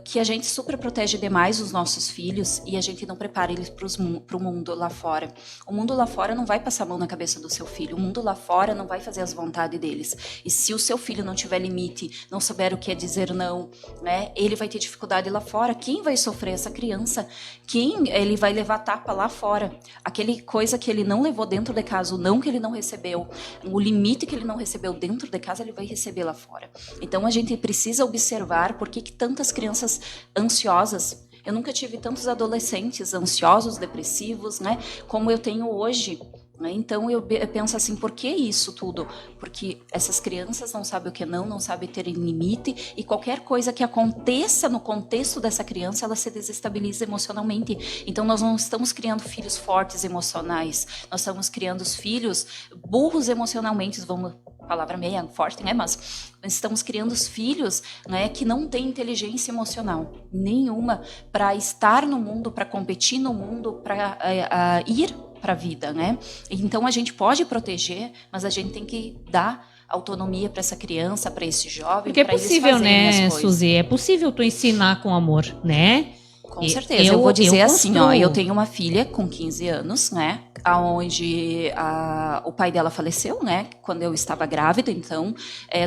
que a gente super protege demais os nossos filhos e a gente não prepara eles para o mundo lá fora. O mundo lá fora não vai passar a mão na cabeça do seu filho, o mundo lá fora não vai fazer as vontades deles. E se o seu filho não tiver limite, não souber o que é dizer não, né? Ele vai ter dificuldade lá fora. Quem vai sofrer? Essa criança. Quem ele vai levar tapa lá fora? Aquele coisa que ele não levou dentro de casa, o não que ele não recebeu, o limite que ele não recebeu dentro de casa, ele vai receber lá fora. Então a gente precisa observar por que tantas crianças ansiosas. Eu nunca tive tantos adolescentes ansiosos, depressivos, né, como eu tenho hoje. Então eu penso assim, por que isso tudo? Porque essas crianças não sabem o que não sabem ter limite, e qualquer coisa que aconteça no contexto dessa criança, ela se desestabiliza emocionalmente. Então nós não estamos criando filhos fortes emocionais, nós estamos criando os filhos burros emocionalmente, vamos, palavra meio forte, né? Mas estamos criando os filhos, né, que não têm inteligência emocional nenhuma para estar no mundo, para competir no mundo, para ir para a vida, né? Então a gente pode proteger, mas a gente tem que dar autonomia para essa criança, para esse jovem, porque é possível, né, Suzy? É possível tu ensinar com amor, né? Com certeza. Eu vou dizer assim, ó, eu tenho uma filha com 15 anos, né? Onde o pai dela faleceu, né? Quando eu estava grávida, então,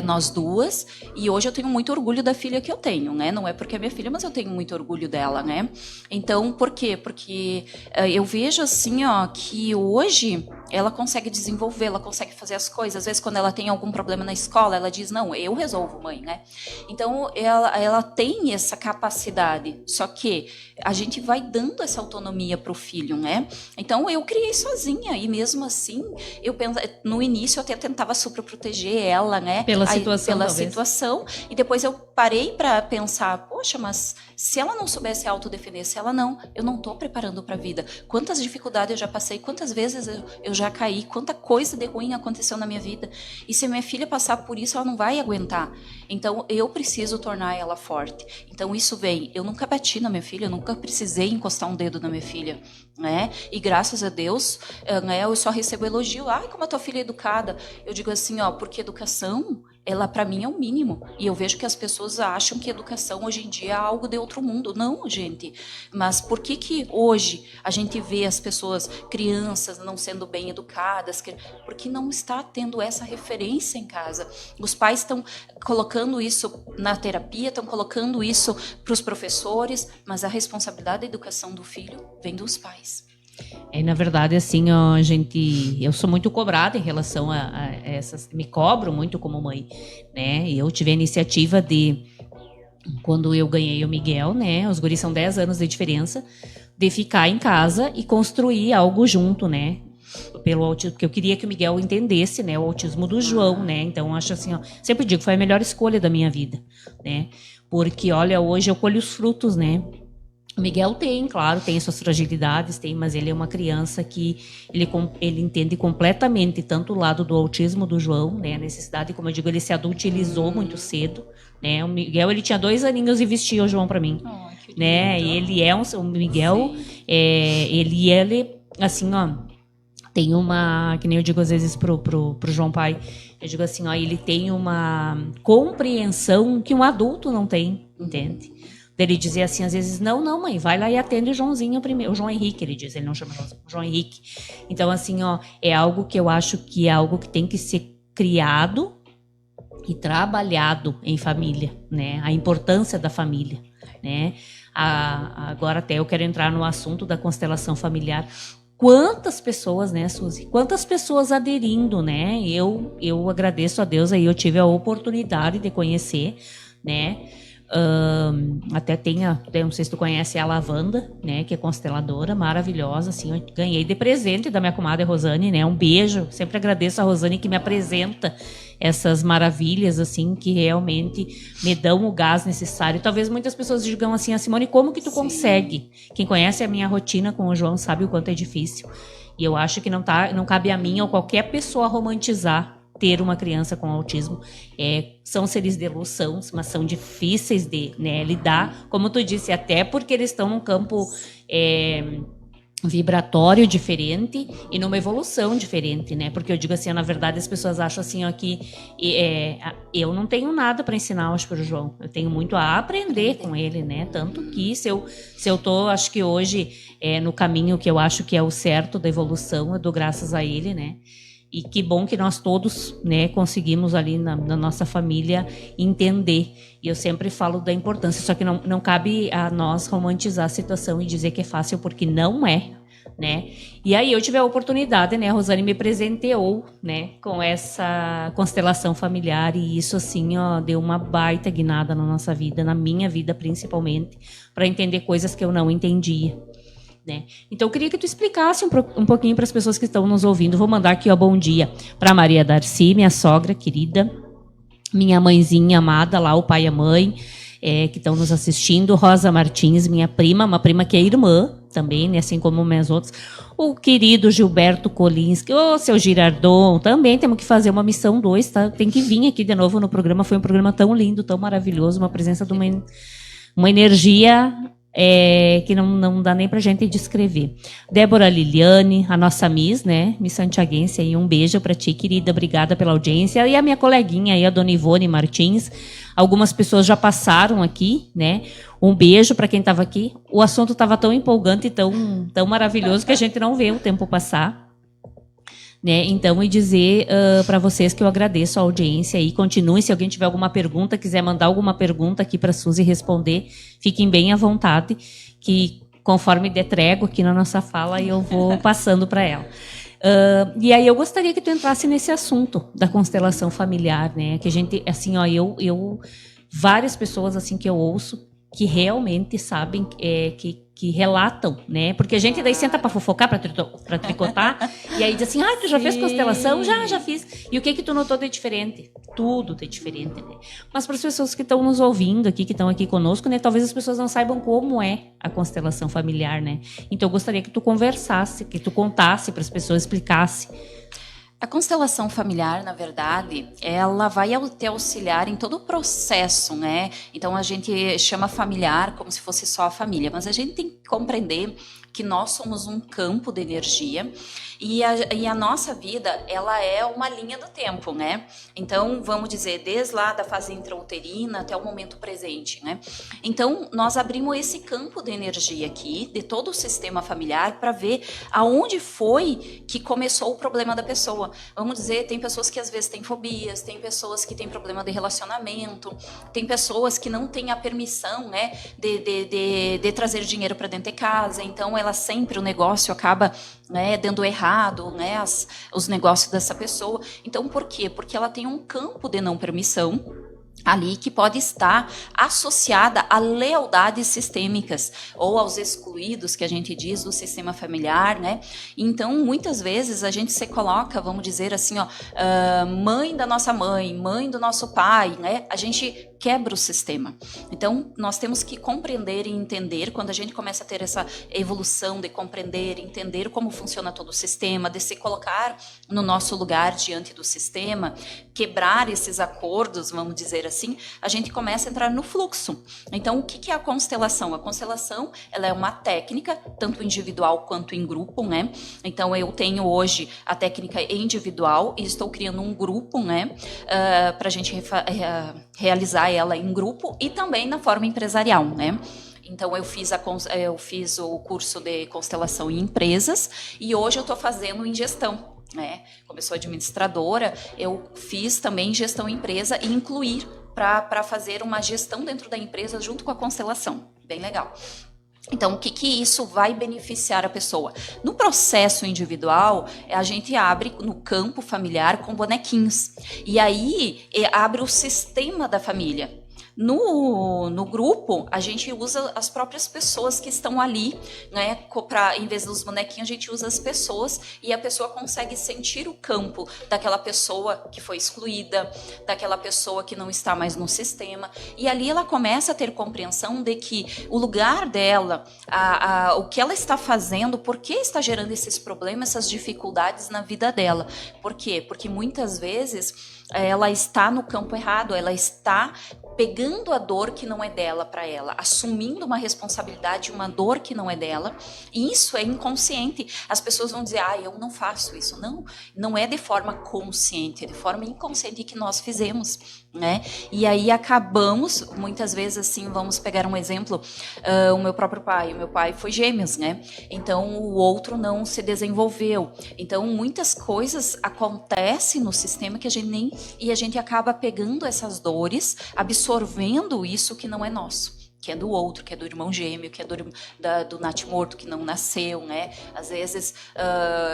nós duas. E hoje eu tenho muito orgulho da filha que eu tenho, né? Não é porque é minha filha, mas eu tenho muito orgulho dela, né? Então, por quê? Porque eu vejo assim, ó, que hoje ela consegue desenvolver, ela consegue fazer as coisas. Às vezes, quando ela tem algum problema na escola, ela diz, não, eu resolvo, mãe, né? Então, ela tem essa capacidade. Só que a gente vai dando essa autonomia para o filho, né? Então, eu criei sozinha, e mesmo assim, eu penso, no início eu até tentava super proteger ela, né? Pela situação, e depois eu parei para pensar, poxa, mas se ela não soubesse autodefender, se ela não, eu não estou preparando para a vida. Quantas dificuldades eu já passei, quantas vezes eu já caí, quanta coisa de ruim aconteceu na minha vida. E se minha filha passar por isso, ela não vai aguentar. Então, eu preciso tornar ela forte. Então, isso vem. Eu nunca bati na minha filha, eu nunca precisei encostar um dedo na minha filha, né? E graças a Deus, né, eu só recebo elogio. Ai, como a tua filha é educada. Eu digo assim, ó, porque educação, ela para mim é o mínimo. E eu vejo que as pessoas acham que educação hoje em dia é algo de outro mundo. Não, gente. Mas por que hoje a gente vê as pessoas, crianças, não sendo bem educadas? Porque não está tendo essa referência em casa. Os pais estão colocando isso na terapia, estão colocando isso para os professores, mas a responsabilidade da educação do filho vem dos pais. Na verdade, assim, ó, eu sou muito cobrada em relação a essas, me cobro muito como mãe, né? E eu tive a iniciativa de, quando eu ganhei o Miguel, né? Os guris são 10 anos de diferença, de ficar em casa e construir algo junto, né? Pelo autismo, porque eu queria que o Miguel entendesse, né, o autismo do João, né? Então, acho assim, ó, sempre digo, foi a melhor escolha da minha vida, né? Porque, olha, hoje eu colho os frutos, né? O Miguel tem, claro, tem suas fragilidades, mas ele é uma criança que ele entende completamente tanto o lado do autismo do João, né, a necessidade, como eu digo, ele se adultilizou muito cedo, né, o Miguel, ele tinha 2 aninhos e vestia o João para mim, né, e ele o Miguel, ele, assim, ó, tem uma, que nem eu digo às vezes pro João pai, eu digo assim, ó, ele tem uma compreensão que um adulto não tem, entende? Ele dizia assim, às vezes, não, mãe, vai lá e atende o Joãozinho primeiro. O João Henrique, ele diz, ele não chama Joãozinho, João Henrique. Então, assim, ó, é algo que eu acho que é algo que tem que ser criado e trabalhado em família, né? A importância da família, né? Agora até eu quero entrar no assunto da constelação familiar. Quantas pessoas, né, Suzy? Quantas pessoas aderindo, né? Eu agradeço a Deus aí, eu tive a oportunidade de conhecer, né? Até não sei se tu conhece a Lavanda, né, que é consteladora, maravilhosa, assim, eu ganhei de presente da minha comadre Rosane, né, um beijo, sempre agradeço a Rosane que me apresenta essas maravilhas, assim, que realmente me dão o gás necessário. Talvez muitas pessoas digam assim, Simone, como que tu consegue? Quem conhece a minha rotina com o João sabe o quanto é difícil, e eu acho que não cabe a mim ou qualquer pessoa romantizar ter uma criança com autismo. São seres de luz, mas são difíceis de, né, lidar, como tu disse, até porque eles estão num campo vibratório diferente e numa evolução diferente, né? Porque eu digo assim, na verdade as pessoas acham assim, ó, que eu não tenho nada para ensinar hoje para o João, eu tenho muito a aprender com ele, né? Tanto que se eu tô, acho que hoje no caminho que eu acho que é o certo da evolução, eu dou graças a ele, né? E que bom que nós todos, né, conseguimos ali na nossa família entender. E eu sempre falo da importância, só que não cabe a nós romantizar a situação e dizer que é fácil, porque não é, né? E aí eu tive a oportunidade, né, a Rosane me presenteou, né, com essa constelação familiar, e isso, assim, ó, deu uma baita guinada na nossa vida, na minha vida principalmente, para entender coisas que eu não entendia. Né? Então eu queria que tu explicasse um pouquinho para as pessoas que estão nos ouvindo. Vou mandar aqui, ó, bom dia para Maria Darcy, minha sogra querida, minha mãezinha amada lá, o pai e a mãe que estão nos assistindo, Rosa Martins, minha prima, uma prima que é irmã também, né, assim como minhas outras, o querido Gilberto Kolinski, o seu Girardon, também temos que fazer uma missão 2, tá? Tem que vir aqui de novo no programa, foi um programa tão lindo, tão maravilhoso, uma presença de uma energia que não dá nem pra gente descrever. Débora Liliane, a nossa Miss, né? Miss Santiaguense, aí, um beijo pra ti, querida, obrigada pela audiência. E a minha coleguinha aí, a dona Ivone Martins, algumas pessoas já passaram aqui, né? Um beijo para quem estava aqui. O assunto estava tão empolgante e tão maravilhoso que a gente não vê o tempo passar. Né? Então, e dizer para vocês que eu agradeço a audiência e continuem. Se alguém tiver alguma pergunta, quiser mandar alguma pergunta aqui para a Suzy responder, fiquem bem à vontade, que conforme der trégua aqui na nossa fala, eu vou passando para ela. E aí eu gostaria que tu entrasse nesse assunto da constelação familiar, né? Que a gente, assim, ó, eu várias pessoas assim que eu ouço que realmente sabem que relatam, né? Porque a gente daí senta para fofocar, para tricotar, e aí diz assim, tu já fez constelação? Já fiz. E o que tu notou de diferente? Tudo de diferente, né? Mas para as pessoas que estão nos ouvindo aqui, que estão aqui conosco, né? Talvez as pessoas não saibam como é a constelação familiar, né? Então eu gostaria que tu conversasse, que tu contasse para as pessoas, explicasse. A constelação familiar, na verdade, ela vai te auxiliar em todo o processo, né? Então, a gente chama familiar como se fosse só a família, mas a gente tem que compreender que nós somos um campo de energia e a nossa vida, ela é uma linha do tempo, né? Então, vamos dizer, desde lá da fase intrauterina até o momento presente, né? Então, nós abrimos esse campo de energia aqui, de todo o sistema familiar, para ver aonde foi que começou o problema da pessoa. Vamos dizer, tem pessoas que às vezes têm fobias, tem pessoas que têm problema de relacionamento, tem pessoas que não têm a permissão, né, de trazer dinheiro para dentro de casa, então ela sempre, o negócio acaba, né, dando errado, né, os negócios dessa pessoa. Então, por quê? Porque ela tem um campo de não permissão ali que pode estar associada a lealdades sistêmicas ou aos excluídos que a gente diz do sistema familiar, né? Então, muitas vezes a gente se coloca, vamos dizer assim, ó, mãe da nossa mãe do nosso pai, né? A gente quebra o sistema. Então, nós temos que compreender e entender, quando a gente começa a ter essa evolução de compreender, entender como funciona todo o sistema, de se colocar no nosso lugar diante do sistema, quebrar esses acordos, vamos dizer assim, a gente começa a entrar no fluxo. Então, o que é a constelação? A constelação, ela é uma técnica, tanto individual quanto em grupo, né? Então, eu tenho hoje a técnica individual e estou criando um grupo, né? Para a gente realizar ela em grupo e também na forma empresarial, né? Então, eu fiz o curso de constelação em empresas e hoje eu estou fazendo em gestão, né? Como eu sou administradora, eu fiz também gestão em empresa e incluir para fazer uma gestão dentro da empresa junto com a constelação. Bem legal. Então, o que isso vai beneficiar a pessoa? No processo individual, a gente abre no campo familiar com bonequinhos. E aí, abre o sistema da família. No grupo, a gente usa as próprias pessoas que estão ali, né? Em vez dos bonequinhos, a gente usa as pessoas e a pessoa consegue sentir o campo daquela pessoa que foi excluída, daquela pessoa que não está mais no sistema. E ali ela começa a ter compreensão de que o lugar dela, o que ela está fazendo, por que está gerando esses problemas, essas dificuldades na vida dela. Por quê? Porque muitas vezes ela está no campo errado, ela está pegando a dor que não é dela para ela, assumindo uma responsabilidade, uma dor que não é dela, e isso é inconsciente. As pessoas vão dizer, eu não faço isso. Não é de forma consciente, é de forma inconsciente que nós fizemos, né? E aí acabamos, muitas vezes assim, vamos pegar um exemplo, o meu pai foi gêmeos, né? Então o outro não se desenvolveu. Então muitas coisas acontecem no sistema que a gente acaba pegando essas dores, absorvendo isso que não é nosso, que é do outro, que é do irmão gêmeo, que é do natimorto que não nasceu, né? Às vezes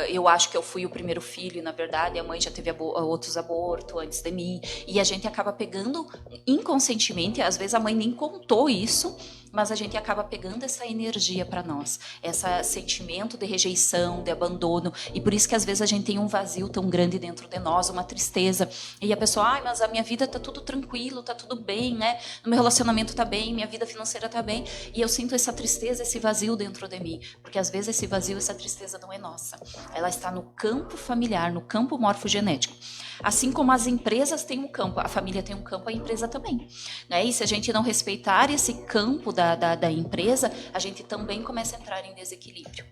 eu acho que eu fui o primeiro filho e na verdade a mãe já teve outros abortos antes de mim, e a gente acaba pegando inconscientemente, às vezes a mãe nem contou isso, mas a gente acaba pegando essa energia para nós, esse sentimento de rejeição, de abandono, e por isso que às vezes a gente tem um vazio tão grande dentro de nós, uma tristeza, e a pessoa, mas a minha vida tá tudo tranquilo, tá tudo bem, né? O meu relacionamento tá bem, minha vida financeira tá bem, e eu sinto essa tristeza, esse vazio dentro de mim, porque às vezes esse vazio, essa tristeza não é nossa, ela está no campo familiar, no campo morfogenético. Assim como as empresas têm um campo, a família tem um campo, a empresa também, né? E se a gente não respeitar esse campo da empresa, a gente também começa a entrar em desequilíbrio.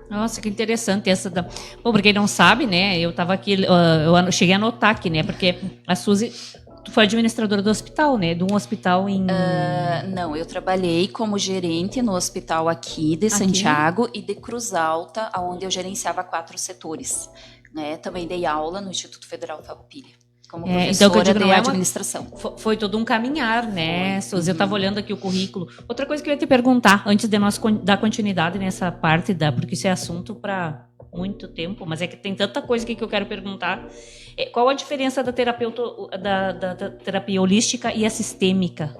Nossa, que interessante essa da... Bom, porque não sabe, né? Eu estava aqui, eu cheguei a anotar aqui, né? Porque a Suzy, tu foi administradora do hospital, né? De um hospital em... Não, eu trabalhei como gerente no hospital aqui de Santiago e de Cruz Alta, onde eu gerenciava 4 setores, né? Também dei aula no Instituto Federal Farroupilha, como professora então, de administração. Foi todo um caminhar, né, Suzy? Eu estava olhando aqui o currículo. Outra coisa que eu ia te perguntar, antes de nós dar continuidade nessa parte, porque isso é assunto para muito tempo, mas é que tem tanta coisa aqui que eu quero perguntar. Qual a diferença da terapia holística e a sistêmica?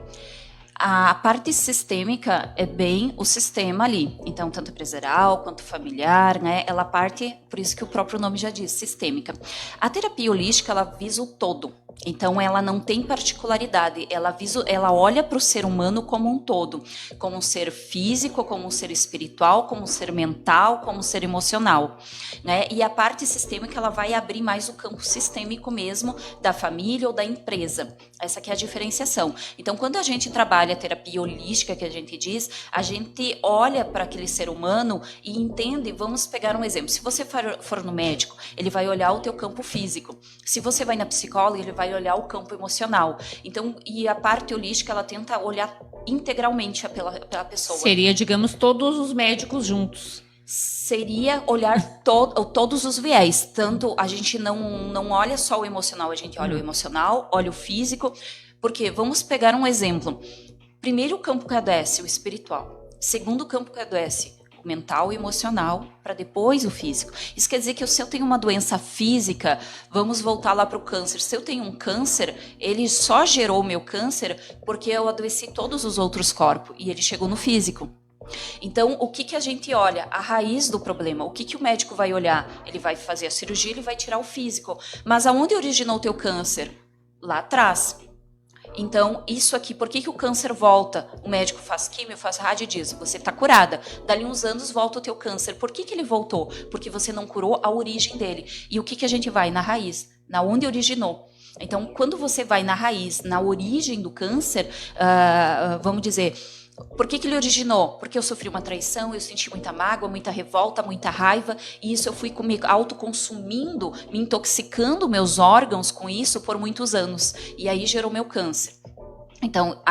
A parte sistêmica é bem o sistema ali, então tanto empresarial quanto familiar, né? Ela parte, por isso que o próprio nome já diz, sistêmica. A terapia holística, ela visa o todo. Então, ela não tem particularidade, ela olha para o ser humano como um todo, como um ser físico, como um ser espiritual, como um ser mental, como um ser emocional, né? E a parte sistêmica, ela vai abrir mais o campo sistêmico mesmo da família ou da empresa. Essa que é a diferenciação. Então, quando a gente trabalha a terapia holística, que a gente diz, a gente olha para aquele ser humano e entende, vamos pegar um exemplo. Se você for no médico, ele vai olhar o teu campo físico. Se você vai na psicóloga, ele vai olhar o campo emocional. Então, e a parte holística, ela tenta olhar integralmente pela pessoa. Seria, digamos, todos os médicos juntos. Seria olhar todos os viés. Tanto a gente não olha só o emocional, a gente olha o emocional, olha o físico. Porque, vamos pegar um exemplo. Primeiro campo que adoece, o espiritual. Segundo campo que adoece, mental e emocional, para depois o físico. Isso quer dizer que se eu tenho uma doença física, vamos voltar lá para o câncer. Se eu tenho um câncer, ele só gerou o meu câncer porque eu adoeci todos os outros corpos e ele chegou no físico. Então, o que a gente olha? A raiz do problema. O que o médico vai olhar? Ele vai fazer a cirurgia, ele vai tirar o físico. Mas aonde originou o teu câncer? Lá atrás. Então, isso aqui, por que o câncer volta? O médico faz químio, faz rádio e diz, você está curada. Dali uns anos volta o teu câncer. Por que ele voltou? Porque você não curou a origem dele. E o que a gente vai? Na raiz, na onde originou. Então, quando você vai na raiz, na origem do câncer, vamos dizer... Por que ele originou? Porque eu sofri uma traição, eu senti muita mágoa, muita revolta, muita raiva, e isso eu fui me autoconsumindo, me intoxicando meus órgãos com isso por muitos anos. E aí gerou meu câncer. Então,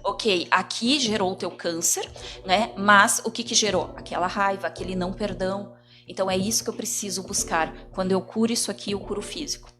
ok, aqui gerou o teu câncer, né? Mas o que gerou? Aquela raiva, aquele não perdão. Então é isso que eu preciso buscar. Quando eu curo isso aqui, eu curo o físico.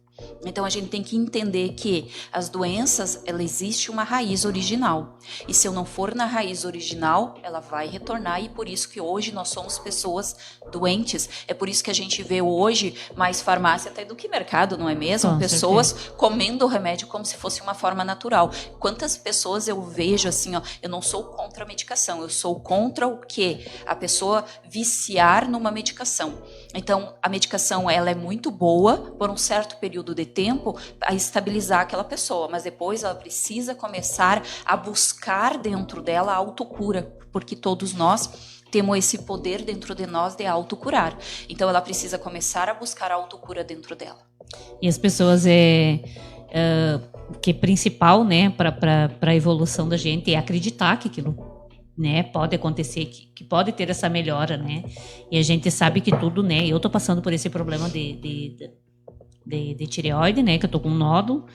Então a gente tem que entender que as doenças, ela existe uma raiz original. E se eu não for na raiz original, ela vai retornar, e por isso que hoje nós somos pessoas doentes. É por isso que a gente vê hoje mais farmácia até do que mercado, não é mesmo? Com pessoas certeza. comendo o remédio como se fosse uma forma natural. Quantas pessoas eu vejo assim, ó, eu não sou contra a medicação, eu sou contra o quê? A pessoa viciar numa medicação. Então, a medicação, ela é muito boa por um certo período de tempo a estabilizar aquela pessoa, mas depois ela precisa começar a buscar dentro dela a autocura, porque todos nós temos esse poder dentro de nós de autocurar. Então, ela precisa começar a buscar a autocura dentro dela. E as pessoas que é principal, né, para a evolução da gente é acreditar que aquilo, né, pode acontecer, que pode ter essa melhora, né? E a gente sabe que tudo, né? Eu tô passando por esse problema de tireoide, né? Que eu tô com um nódulo,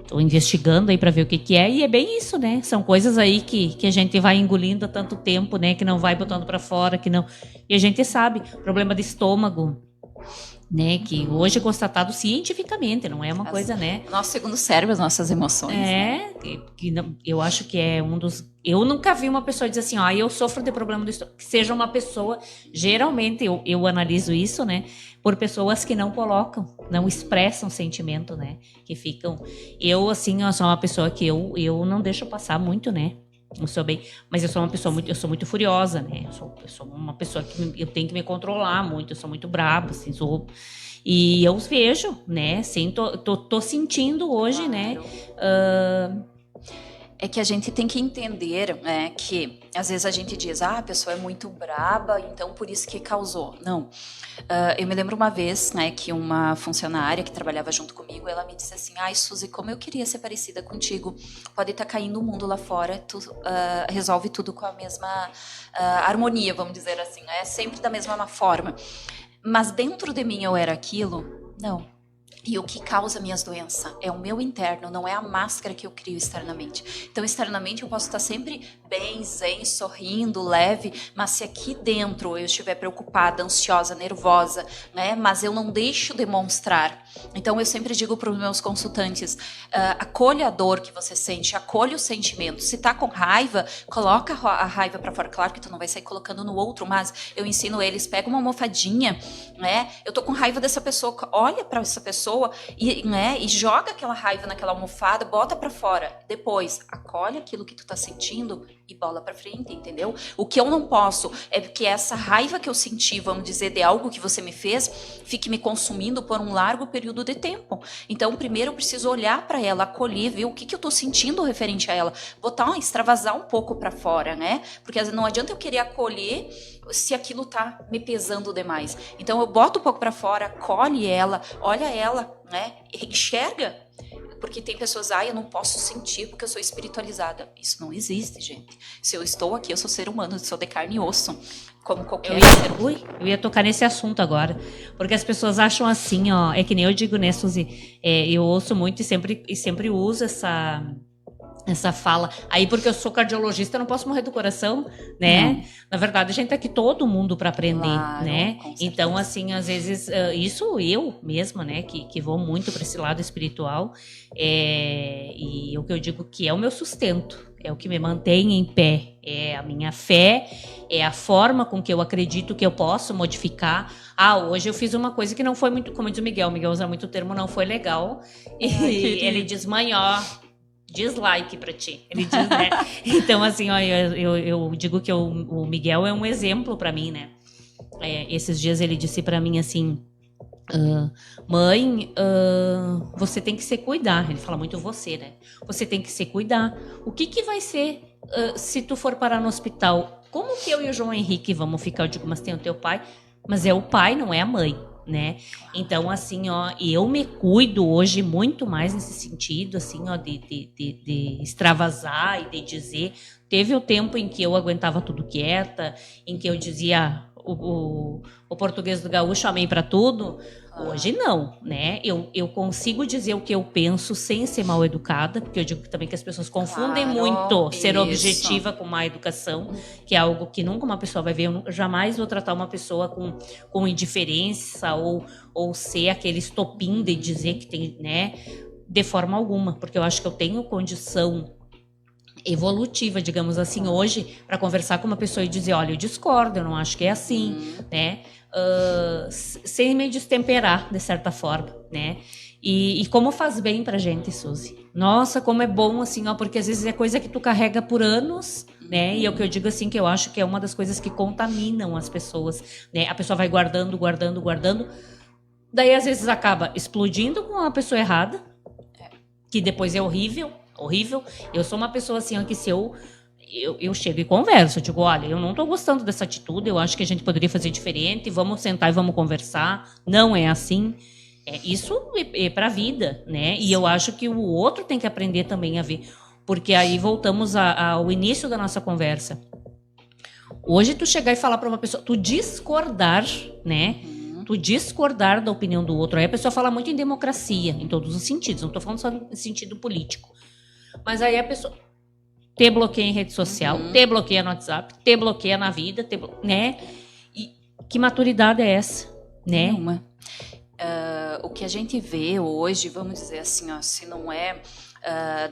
tô investigando aí para ver o que é, e é bem isso, né? São coisas aí que a gente vai engolindo há tanto tempo, né? Que não vai botando para fora, que não. E a gente sabe, problema de estômago, né, que hoje é constatado cientificamente, não é uma coisa, né? Nosso segundo cérebro, as nossas emoções. É, eu acho que é um dos... Eu nunca vi uma pessoa dizer assim, eu sofro de problema do estômago. Que seja uma pessoa, geralmente eu analiso isso, né, por pessoas que não colocam, não expressam sentimento, né, que ficam... Eu, assim, eu sou uma pessoa que eu não deixo passar muito, né, eu sou bem, mas eu sou uma pessoa eu sou muito furiosa, né? Eu sou uma pessoa que eu tenho que me controlar muito, eu sou muito braba, assim, e eu vejo, né? Sim, tô sentindo hoje, claro, né? É que a gente tem que entender, né, que às vezes a gente diz, a pessoa é muito braba, então por isso que causou. Não. Eu me lembro uma vez, né, que uma funcionária que trabalhava junto comigo, ela me disse assim, Suzy, como eu queria ser parecida contigo. Pode estar caindo o mundo lá fora, tu resolve tudo com a mesma harmonia, vamos dizer assim, né? Sempre da mesma forma. Mas dentro de mim eu era aquilo? Não. E o que causa minhas doenças é o meu interno, não é a máscara que eu crio externamente. Então, externamente eu posso estar sempre bem, zen, sorrindo, leve, mas se aqui dentro eu estiver preocupada, ansiosa, nervosa, né, mas eu não deixo demonstrar. Então, eu sempre digo para os meus consultantes, acolha a dor que você sente, acolha o sentimento. Se tá com raiva, coloca a raiva para fora. Claro que tu não vai sair colocando no outro, mas eu ensino eles, pega uma almofadinha, né, eu tô com raiva dessa pessoa, olha para essa pessoa, e joga aquela raiva naquela almofada, bota pra fora. Depois, acolhe aquilo que tu tá sentindo e bola pra frente, entendeu? O que eu não posso é que essa raiva que eu senti, vamos dizer, de algo que você me fez, fique me consumindo por um largo período de tempo. Então, primeiro eu preciso olhar pra ela, acolher, ver o que eu tô sentindo referente a ela, botar, extravasar um pouco pra fora, né? Porque não adianta eu querer acolher se aquilo tá me pesando demais. Então eu boto um pouco para fora, acolhe ela, olha ela, né? Enxerga. Porque tem pessoas, eu não posso sentir porque eu sou espiritualizada. Isso não existe, gente. Se eu estou aqui, eu sou ser humano, eu sou de carne e osso, como qualquer ser. Eu ia tocar nesse assunto agora, porque as pessoas acham assim, é que nem eu digo, né, Suzy, eu ouço muito e sempre uso essa fala. Aí, porque eu sou cardiologista, eu não posso morrer do coração, né? Não. Na verdade, a gente tá aqui todo mundo para aprender, claro, né? Então, assim, às vezes, isso eu mesma, né? Que vou muito para esse lado espiritual. E o que eu digo que é o meu sustento, é o que me mantém em pé. É a minha fé, é a forma com que eu acredito que eu posso modificar. Hoje eu fiz uma coisa que não foi muito, como diz o Miguel usa muito o termo, não foi legal. E ele diz, mãe, dislike pra ti. Ele diz, né? Então, assim, eu digo que o Miguel é um exemplo pra mim, né? Esses dias ele disse pra mim assim, Mãe, você tem que se cuidar. Ele fala muito você, né? Você tem que se cuidar. O que vai ser se tu for parar no hospital? Como que eu e o João Henrique vamos ficar? Eu digo, mas tem o teu pai. Mas é o pai, não é a mãe, né? Então, assim, ó, eu me cuido hoje muito mais nesse sentido, assim, ó, de extravasar e de dizer. Teve o tempo em que eu aguentava tudo quieta, em que eu dizia o português do gaúcho, amém para tudo. Hoje não, né? Eu consigo dizer o que eu penso sem ser mal educada, porque eu digo também que as pessoas confundem muito ser objetiva com má educação, que é algo que nunca uma pessoa vai ver. Eu jamais vou tratar uma pessoa com indiferença ou ser aquele estopim de dizer que tem, né? De forma alguma, porque eu acho que eu tenho condição evolutiva, digamos assim, hoje, para conversar com uma pessoa e dizer, olha, eu discordo, eu não acho que é assim, né? Sem me destemperar, de certa forma, né? E como faz bem pra gente, Suzy. Nossa, como é bom, assim, ó, porque às vezes é coisa que tu carrega por anos, né? E é o que eu digo, assim, que eu acho que é uma das coisas que contaminam as pessoas, né? A pessoa vai guardando, guardando, guardando, daí às vezes acaba explodindo com a pessoa errada, que depois é horrível. Eu sou uma pessoa assim, ó, que se eu chego e converso, eu digo, olha, eu não estou gostando dessa atitude, eu acho que a gente poderia fazer diferente, vamos sentar e vamos conversar, não é assim. Isso é para a vida, né? E eu acho que o outro tem que aprender também a ver, porque aí voltamos ao início da nossa conversa. Hoje tu chegar e falar para uma pessoa, tu discordar, né? Tu discordar da opinião do outro, aí a pessoa fala muito em democracia, em todos os sentidos, não estou falando só no sentido político. Mas aí a pessoa te bloqueia em rede social, te bloqueia no WhatsApp, te bloqueia na vida, né? E que maturidade é essa, né? Nenhuma. O que a gente vê hoje, vamos dizer assim, ó, se não é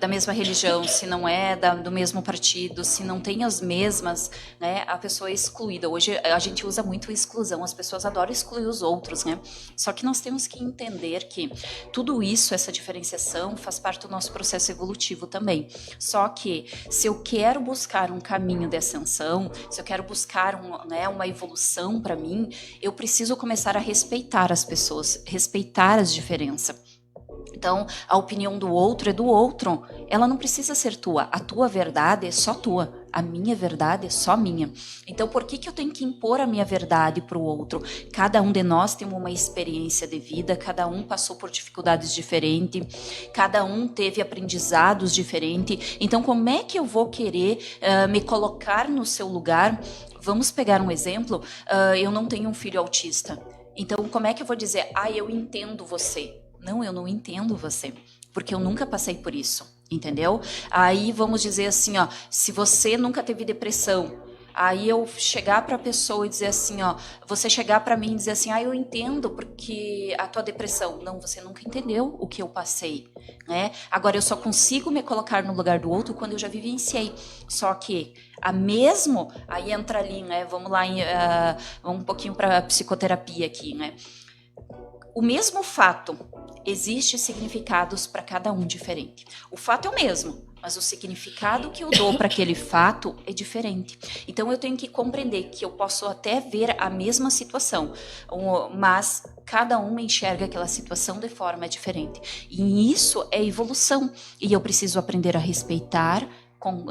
da mesma religião, se não é do mesmo partido, se não tem as mesmas, né, a pessoa é excluída. Hoje a gente usa muito exclusão, as pessoas adoram excluir os outros, né? Só que nós temos que entender que tudo isso, essa diferenciação, faz parte do nosso processo evolutivo também. Só que se eu quero buscar um caminho de ascensão, se eu quero buscar uma evolução para mim, eu preciso começar a respeitar as pessoas, respeitar as diferenças. Então, a opinião do outro é do outro. Ela não precisa ser tua. A tua verdade é só tua. A minha verdade é só minha. Então, por que eu tenho que impor a minha verdade para o outro? Cada um de nós tem uma experiência de vida, cada um passou por dificuldades diferentes, cada um teve aprendizados diferentes. Então, como é que eu vou querer me colocar no seu lugar? Vamos pegar um exemplo. Eu não tenho um filho autista. Então, como é que eu vou dizer, eu entendo você? Não, eu não entendo você, porque eu nunca passei por isso, entendeu? Aí vamos dizer assim, ó, se você nunca teve depressão, aí eu chegar para a pessoa e dizer assim, ó, você chegar para mim e dizer assim, eu entendo porque a tua depressão, não, você nunca entendeu o que eu passei, né? Agora eu só consigo me colocar no lugar do outro quando eu já vivenciei, só que aí entra ali, né? Vamos lá, vamos um pouquinho para a psicoterapia aqui, né? O mesmo fato, existe significados para cada um diferente. O fato é o mesmo, mas o significado que eu dou para aquele fato é diferente. Então eu tenho que compreender que eu posso até ver a mesma situação, mas cada um enxerga aquela situação de forma diferente. E isso é evolução. E eu preciso aprender a respeitar,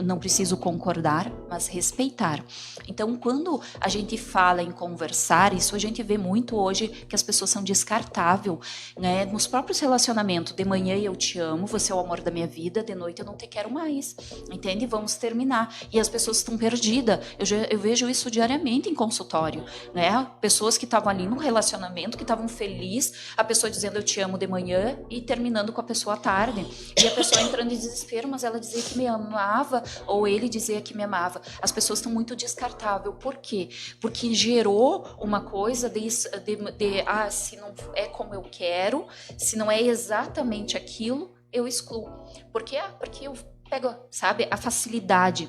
não preciso concordar, mas respeitar. Então, quando a gente fala em conversar, isso a gente vê muito hoje que as pessoas são descartáveis, né? Nos próprios relacionamentos, de manhã eu te amo, você é o amor da minha vida, de noite eu não te quero mais, entende? Vamos terminar. E as pessoas estão perdidas. Eu vejo isso diariamente em consultório, né? Pessoas que estavam ali num relacionamento, que estavam felizes, a pessoa dizendo eu te amo de manhã e terminando com a pessoa à tarde. E a pessoa entrando em desespero, mas ela dizia que me amava, ou ele dizia que me amava. As pessoas estão muito descartáveis. Por quê? Porque gerou uma coisa se não é como eu quero, se não é exatamente aquilo, eu excluo. Por quê? Porque eu pego, sabe, a facilidade.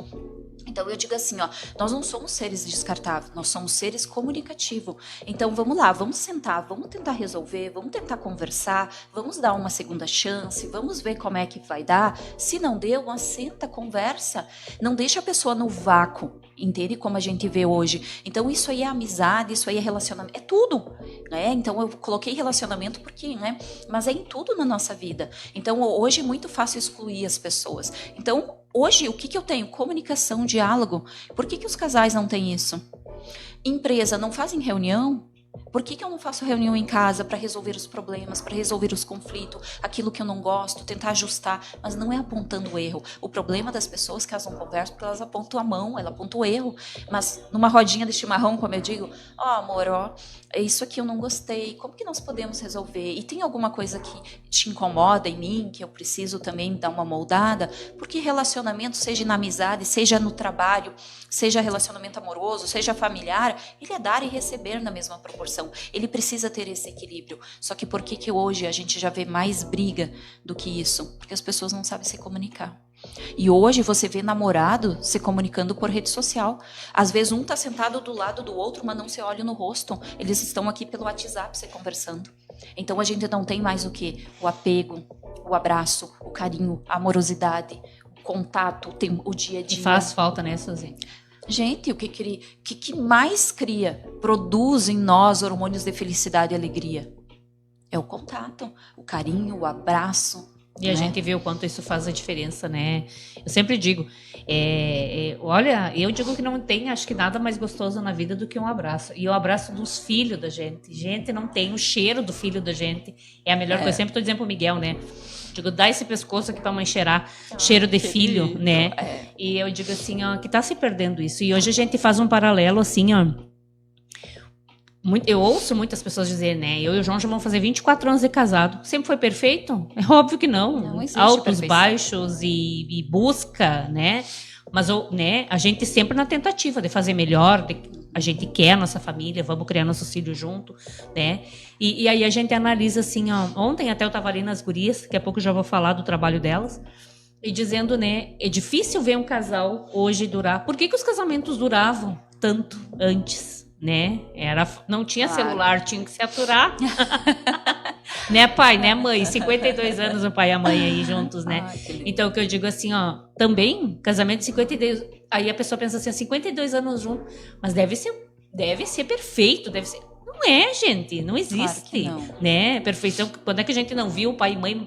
Então eu digo assim, ó, nós não somos seres descartáveis, nós somos seres comunicativos. Então vamos lá, vamos sentar, vamos tentar resolver, vamos tentar conversar, vamos dar uma segunda chance, vamos ver como é que vai dar. Se não deu, uma senta, conversa, não deixa a pessoa no vácuo, entende como a gente vê hoje. Então isso aí é amizade, isso aí é relacionamento, é tudo, né? Então eu coloquei relacionamento porque, né? Mas é em tudo na nossa vida. Então hoje é muito fácil excluir as pessoas. Então hoje, o que eu tenho? Comunicação, diálogo. Por que os casais não têm isso? Empresa, não fazem reunião? Por que eu não faço reunião em casa para resolver os problemas, para resolver os conflitos, aquilo que eu não gosto, tentar ajustar, mas não é apontando o erro. O problema das pessoas que elas não conversam porque elas apontam a mão, ela aponta o erro. Mas numa rodinha de chimarrão, como eu digo, amor, isso aqui eu não gostei, como que nós podemos resolver? E tem alguma coisa que te incomoda em mim, que eu preciso também dar uma moldada? Porque relacionamento, seja na amizade, seja no trabalho, seja relacionamento amoroso, seja familiar, ele é dar e receber na mesma proporção. Ele precisa ter esse equilíbrio. Só que por que hoje a gente já vê mais briga do que isso? Porque as pessoas não sabem se comunicar. E hoje você vê namorado se comunicando por rede social. Às vezes um está sentado do lado do outro, mas não se olha no rosto. Eles estão aqui pelo WhatsApp se conversando. Então a gente não tem mais o quê? O apego, o abraço, o carinho, a amorosidade, o contato, o dia a dia. E faz falta, né, Suzy? Gente, o que mais cria, produz em nós hormônios de felicidade e alegria? É o contato, o carinho, o abraço. E a gente vê o quanto isso faz a diferença, né? Eu sempre digo, olha, eu digo que não tem, acho que nada mais gostoso na vida do que um abraço. E o abraço dos filhos da gente. Gente, não tem o cheiro do filho da gente. É a melhor coisa. Eu sempre tô dizendo pro Miguel, né? Digo, dá esse pescoço aqui pra mãe cheirar, cheiro de filho, lindo, né? E eu digo assim, ó, que tá se perdendo isso. E hoje a gente faz um paralelo assim, ó. Eu ouço muitas pessoas dizer, né? Eu e o João já vamos fazer 24 anos de casado. Sempre foi perfeito? É óbvio que não. Não existe altos, perfeição. baixos e busca, né? Mas né, a gente sempre na tentativa de fazer melhor, a gente quer a nossa família, vamos criar nossos filhos junto, né? E aí a gente analisa assim, ó, ontem até eu estava ali nas gurias, daqui a pouco eu já vou falar do trabalho delas, e dizendo, né, é difícil ver um casal hoje durar. Por que os casamentos duravam tanto antes, né? Não tinha celular, tinha que se aturar. Né, pai, né, mãe? 52 anos o pai e a mãe aí juntos, né? Então, o que eu digo assim, ó, também, casamento de 52... Aí a pessoa pensa assim, 52 anos juntos, mas deve ser perfeito, deve ser... Não é, gente, não existe, claro que não. Né? Perfeição, quando é que a gente não viu o pai e mãe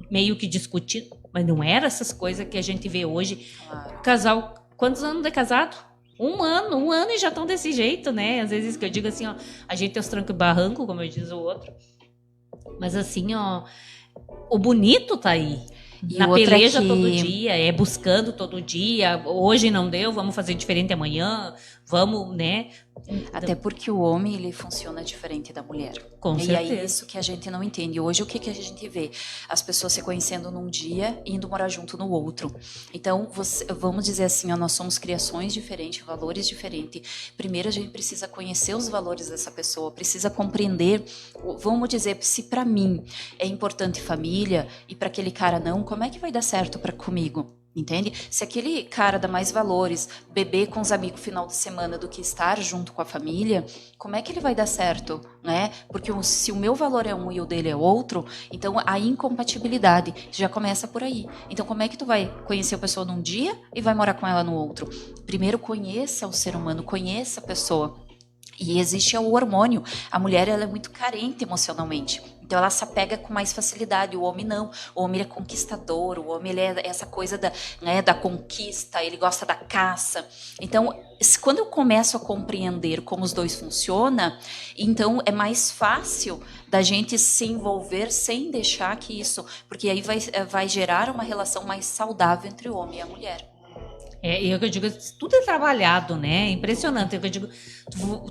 meio que discutindo? Mas não era essas coisas que a gente vê hoje. Claro. Casal, quantos anos de casado? Um ano e já estão desse jeito, né? Às vezes que eu digo assim, ó, a gente tem os trancos e barranco, como eu diz o outro. Mas assim, ó, o bonito tá aí. E na peleja todo dia, buscando todo dia. Hoje não deu, vamos fazer diferente amanhã, vamos, né? Até porque o homem, ele funciona diferente da mulher. Com certeza. E é isso que a gente não entende. Hoje, o que a gente vê? As pessoas se conhecendo num dia e indo morar junto no outro. Então, vamos dizer assim, ó, nós somos criações diferentes, valores diferentes. Primeiro, a gente precisa conhecer os valores dessa pessoa, precisa compreender, vamos dizer, se para mim é importante família e para aquele cara não, como é que vai dar certo comigo? Entende? Se aquele cara dá mais valores, beber com os amigos no final de semana do que estar junto com a família, como é que ele vai dar certo, né? Porque se o meu valor é um e o dele é outro, então a incompatibilidade já começa por aí. Então como é que tu vai conhecer a pessoa num dia e vai morar com ela no outro? Primeiro conheça o ser humano, conheça a pessoa. E existe o hormônio. A mulher, ela é muito carente emocionalmente. Então ela se apega com mais facilidade. O homem não. O homem é conquistador. O homem, ele é essa coisa da conquista. Ele gosta da caça. Então, quando eu começo a compreender como os dois funcionam, então é mais fácil da gente se envolver sem deixar que isso... Porque aí vai gerar uma relação mais saudável entre o homem e a mulher. E eu digo, tudo é trabalhado, né? É impressionante. Eu digo,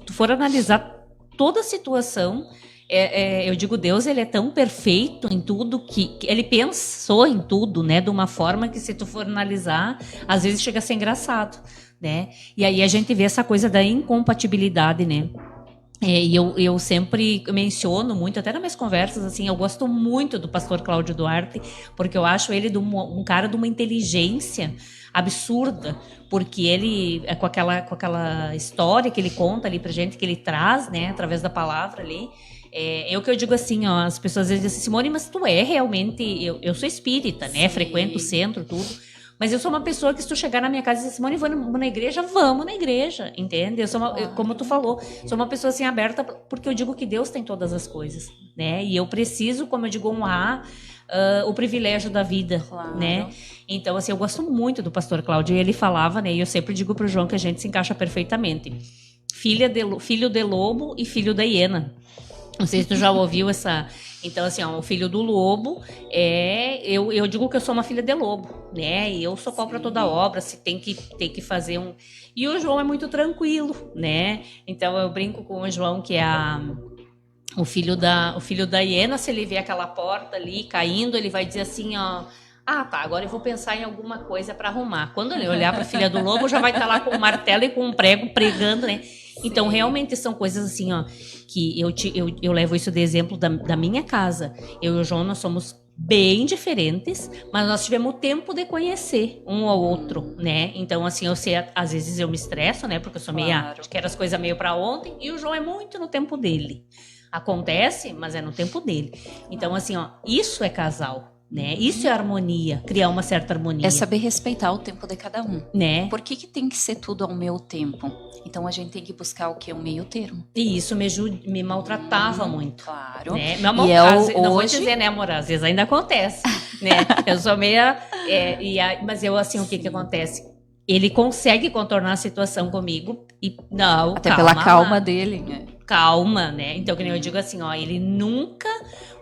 tu for analisar toda a situação, eu digo, Deus, ele é tão perfeito em tudo que ele pensou em tudo, né? De uma forma que, se tu for analisar, às vezes chega a ser engraçado, né? E aí a gente vê essa coisa da incompatibilidade, né? E eu sempre menciono muito, até nas minhas conversas, assim, eu gosto muito do pastor Cláudio Duarte, porque eu acho ele um cara de uma inteligência, absurda, porque ele, com aquela história que ele conta ali pra gente, que ele traz, né, através da palavra ali, é o que eu digo assim, ó, as pessoas às vezes dizem assim, Simone, mas tu é realmente, eu sou espírita, né, frequento o centro, tudo, mas eu sou uma pessoa que se tu chegar na minha casa e dizer, Simone, vamos na igreja, entende? Eu sou como tu falou, sou uma pessoa assim aberta, porque eu digo que Deus tem todas as coisas, né? E eu preciso, como eu digo, honrar o privilégio da vida, Claro. né? Então, assim, eu gosto muito do pastor Cláudio, e ele falava, né? E eu sempre digo pro João que a gente se encaixa perfeitamente. Filho de lobo e filho da hiena. Não sei se tu já ouviu essa... Então, assim, ó, o filho do lobo eu digo que eu sou uma filha de lobo, né? E eu sou pau pra toda obra, se tem que fazer um... E o João é muito tranquilo, né? Então, eu brinco com o João, que é o filho da hiena. Se ele vê aquela porta ali caindo, ele vai dizer assim, ó... Ah, tá, agora eu vou pensar em alguma coisa para arrumar. Quando ele olhar para a filha do lobo, já vai estar lá com o martelo e com um prego pregando, né? Então, realmente são coisas assim, ó, que eu levo isso de exemplo da minha casa. Eu e o João, nós somos bem diferentes, mas nós tivemos tempo de conhecer um ao outro, né? Então, assim, eu sei, às vezes eu me estresso, né? Porque eu sou acho que era as coisas meio para ontem, e o João é muito no tempo dele. Acontece, mas é no tempo dele. Então, assim, ó, isso é casal. Né? Isso é harmonia, criar uma certa harmonia. É saber respeitar o tempo de cada um. Né? Por que tem que ser tudo ao meu tempo? Então a gente tem que buscar o que? O meio termo. E isso me maltratava muito. Claro. Né? E não vou dizer, né, amor? Às vezes ainda acontece. Né? Eu sou meia... mas eu, assim, o que acontece? Ele consegue contornar a situação comigo e... Não, até pela calma dele. Né? Calma, né? Então, que nem eu digo assim, ó, ele nunca...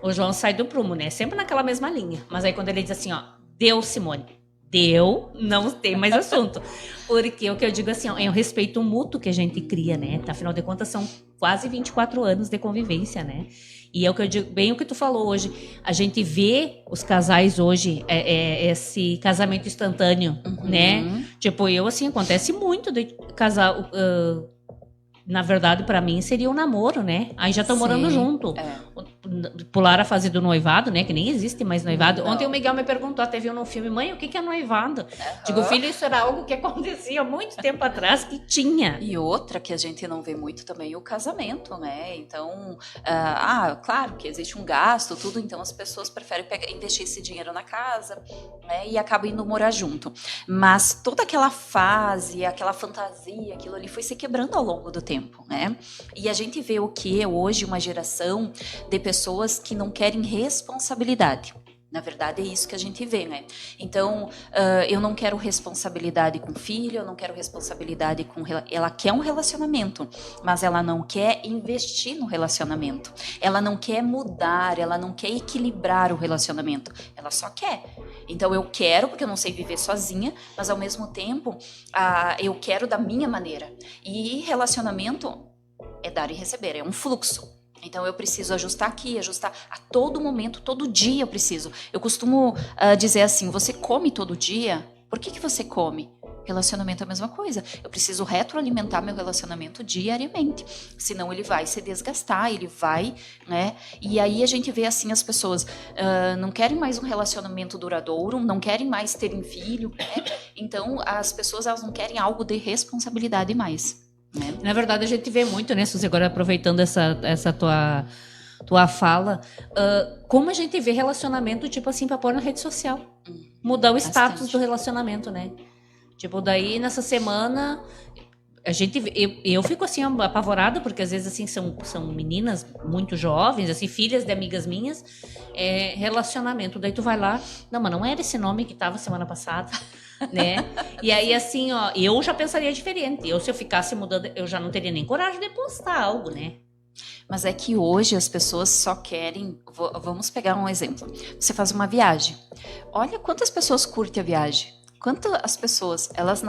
O João sai do prumo, né? Sempre naquela mesma linha. Mas aí quando ele diz assim, ó, deu, Simone. Deu, não tem mais assunto. Porque o que eu digo assim, ó, é o respeito mútuo que a gente cria, né? Afinal de contas, são quase 24 anos de convivência, né? E é o que eu digo, bem o que tu falou hoje. A gente vê os casais hoje, esse casamento instantâneo, né? Tipo, assim, acontece muito de casal... na verdade, pra mim, seria um namoro, né? Aí já estão morando junto. Pular a fase do noivado, né? Que nem existe mais noivado. Ontem o Miguel me perguntou, até viu no filme, mãe, o que é noivado? Digo, filho, isso era algo que acontecia há muito tempo atrás, que tinha. E outra que a gente não vê muito também, o casamento, né? Então, claro que existe um gasto, tudo, então as pessoas preferem investir esse dinheiro na casa, né? E acabam indo morar junto. Mas toda aquela fase, aquela fantasia, aquilo ali foi se quebrando ao longo do tempo, né? E a gente vê o que hoje uma geração de pessoas que não querem responsabilidade. Na verdade, é isso que a gente vê, né? Então, eu não quero responsabilidade com o filho, eu não quero responsabilidade com... Ela quer um relacionamento, mas ela não quer investir no relacionamento. Ela não quer mudar, ela não quer equilibrar o relacionamento. Ela só quer. Então, eu quero, porque eu não sei viver sozinha, mas ao mesmo tempo, eu quero da minha maneira. E relacionamento é dar e receber, é um fluxo. Então, eu preciso ajustar aqui, ajustar a todo momento, todo dia eu preciso. Eu costumo dizer assim, você come todo dia? Por que você come? Relacionamento é a mesma coisa. Eu preciso retroalimentar meu relacionamento diariamente. Senão ele vai se desgastar, ele vai, né? E aí a gente vê assim as pessoas não querem mais um relacionamento duradouro, não querem mais terem filho, né? Então, as pessoas elas não querem algo de responsabilidade mais. Né? Na verdade, a gente vê muito, né, Suzy, agora aproveitando essa tua fala, como a gente vê relacionamento, tipo assim, pra pôr na rede social. Mudar o status do relacionamento, né? Tipo, daí, nessa semana, eu fico, assim, apavorada, porque às vezes, assim, são meninas muito jovens, assim, filhas de amigas minhas, relacionamento. Daí tu vai lá, não, mas não era esse nome que tava semana passada. Né? E aí, assim, ó, eu já pensaria diferente. Se eu ficasse mudando, eu já não teria nem coragem de postar algo, né? Mas é que hoje as pessoas só querem... Vamos pegar um exemplo. Você faz uma viagem. Olha quantas pessoas curtem a viagem. Quantas pessoas, elas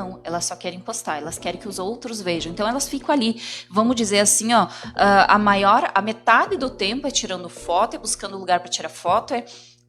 só querem postar, elas querem que os outros vejam. Então, elas ficam ali, vamos dizer assim, ó, a metade do tempo é tirando foto, é buscando lugar para tirar foto,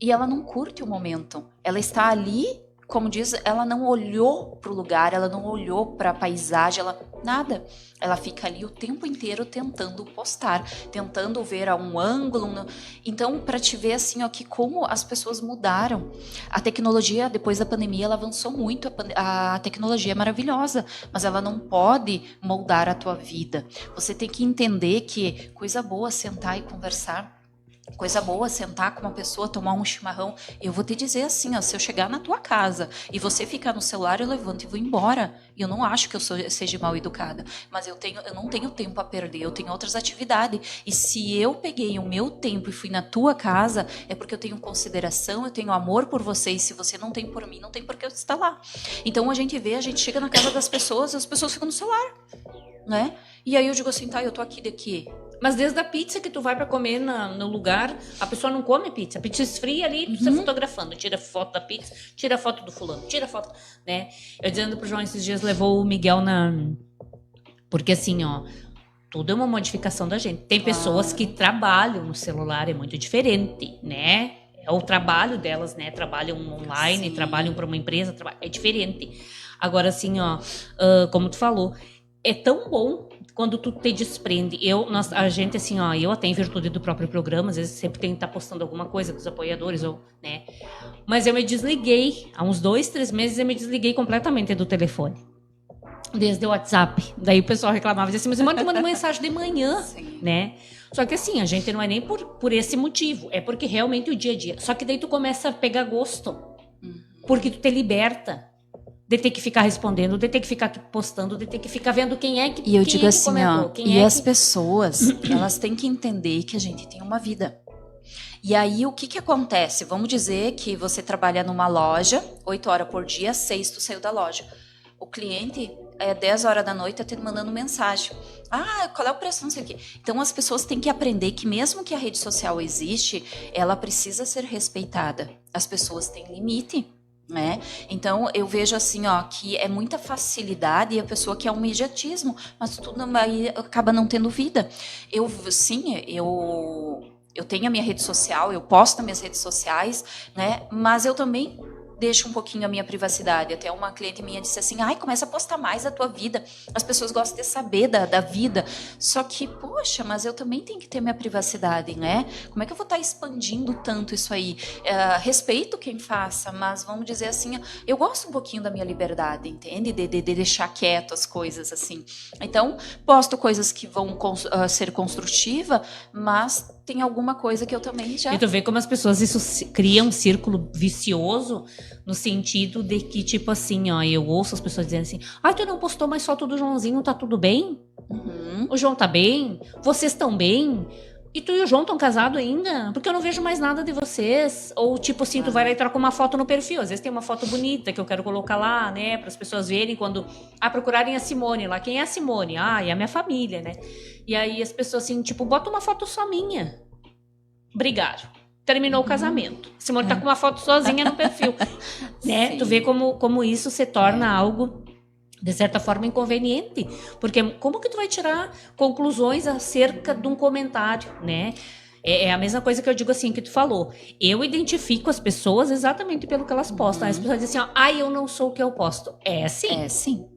e ela não curte o momento. Ela está ali como diz, ela não olhou para o lugar, ela não olhou para a paisagem, nada. Ela fica ali o tempo inteiro tentando postar, tentando ver a um ângulo. Então, para te ver assim, ó, que como as pessoas mudaram. A tecnologia, depois da pandemia, ela avançou muito. A tecnologia é maravilhosa, mas ela não pode moldar a tua vida. Você tem que entender que coisa boa sentar e conversar. Coisa boa sentar com uma pessoa, tomar um chimarrão. Eu vou te dizer assim, ó, se eu chegar na tua casa e você ficar no celular, eu levanto e vou embora. E eu não acho que eu seja mal educada, mas eu não tenho tempo a perder, eu tenho outras atividades. E se eu peguei o meu tempo e fui na tua casa, é porque eu tenho consideração, eu tenho amor por você. E se você não tem por mim, não tem por que eu estar lá. Então a gente chega na casa das pessoas, as pessoas ficam no celular, né? E aí eu digo assim, tá, eu tô aqui daqui. Mas desde a pizza que tu vai pra comer no lugar, a pessoa não come pizza. A pizza esfria ali, tu está fotografando. Tira foto da pizza, tira foto do fulano, tira foto, né? Eu dizendo pro João, esses dias levou o Miguel Porque assim, ó, tudo é uma modificação da gente. Tem pessoas que trabalham no celular, é muito diferente, né? É o trabalho delas, né? Trabalham online, trabalham para uma empresa, é diferente. Agora, assim, ó, como tu falou, é tão bom quando tu te desprende. A gente, assim, ó, eu até em virtude do próprio programa, às vezes sempre tenho que estar postando alguma coisa com os apoiadores, né? Mas eu me desliguei, há uns 2, 3 meses eu me desliguei completamente do telefone. Desde o WhatsApp. Daí o pessoal reclamava, dizia assim, mas tu manda mensagem de manhã, né? Só que assim, a gente não é nem por esse motivo, é porque realmente o dia a dia. Só que daí tu começa a pegar gosto, porque tu te liberta de ter que ficar respondendo, de ter que ficar postando, de ter que ficar vendo quem é que E eu digo assim, comentou, ó, as pessoas, elas têm que entender que a gente tem uma vida. E aí, o que acontece? Vamos dizer que você trabalha numa loja, 8 horas por dia, 6 tu saiu da loja. O cliente, 10 horas da noite, tá te mandando mensagem. Ah, qual é o preço? Não sei o quê. Então, as pessoas têm que aprender que mesmo que a rede social existe, ela precisa ser respeitada. As pessoas têm limite. Né? Então eu vejo assim, ó, que é muita facilidade e a pessoa quer um imediatismo, mas tudo aí acaba não tendo vida. Eu tenho a minha rede social, eu posto nas minhas redes sociais, né? Mas eu também deixo um pouquinho a minha privacidade. Até uma cliente minha disse assim, começa a postar mais da tua vida. As pessoas gostam de saber da vida. Só que, poxa, mas eu também tenho que ter minha privacidade, né? Como é que eu vou estar expandindo tanto isso aí? Respeito quem faça, mas vamos dizer assim, eu gosto um pouquinho da minha liberdade, entende? De deixar quieto as coisas, assim. Então, posto coisas que vão ser construtivas, mas tem alguma coisa que eu também já... E tu vê como as pessoas, isso cria um círculo vicioso, no sentido de que, tipo assim, ó, eu ouço as pessoas dizendo assim, tu não postou mais foto do Joãozinho, tá tudo bem? O João tá bem? Vocês estão bem? E tu e o João estão casados ainda? Porque eu não vejo mais nada de vocês. Ou tipo assim, tu vai lá e troca uma foto no perfil. Às vezes tem uma foto bonita que eu quero colocar lá, né? Para as pessoas verem quando... procurarem a Simone lá. Quem é a Simone? É a minha família, né? E aí as pessoas assim, tipo, bota uma foto só minha. Brigaram. Terminou o casamento. A Simone tá com uma foto sozinha no perfil. Né? Tu vê como isso se torna algo... de certa forma, inconveniente. Porque como que tu vai tirar conclusões acerca de um comentário, né? É a mesma coisa que eu digo assim, que tu falou. Eu identifico as pessoas exatamente pelo que elas postam. As pessoas dizem assim, eu não sou o que eu posto. É sim. É sim.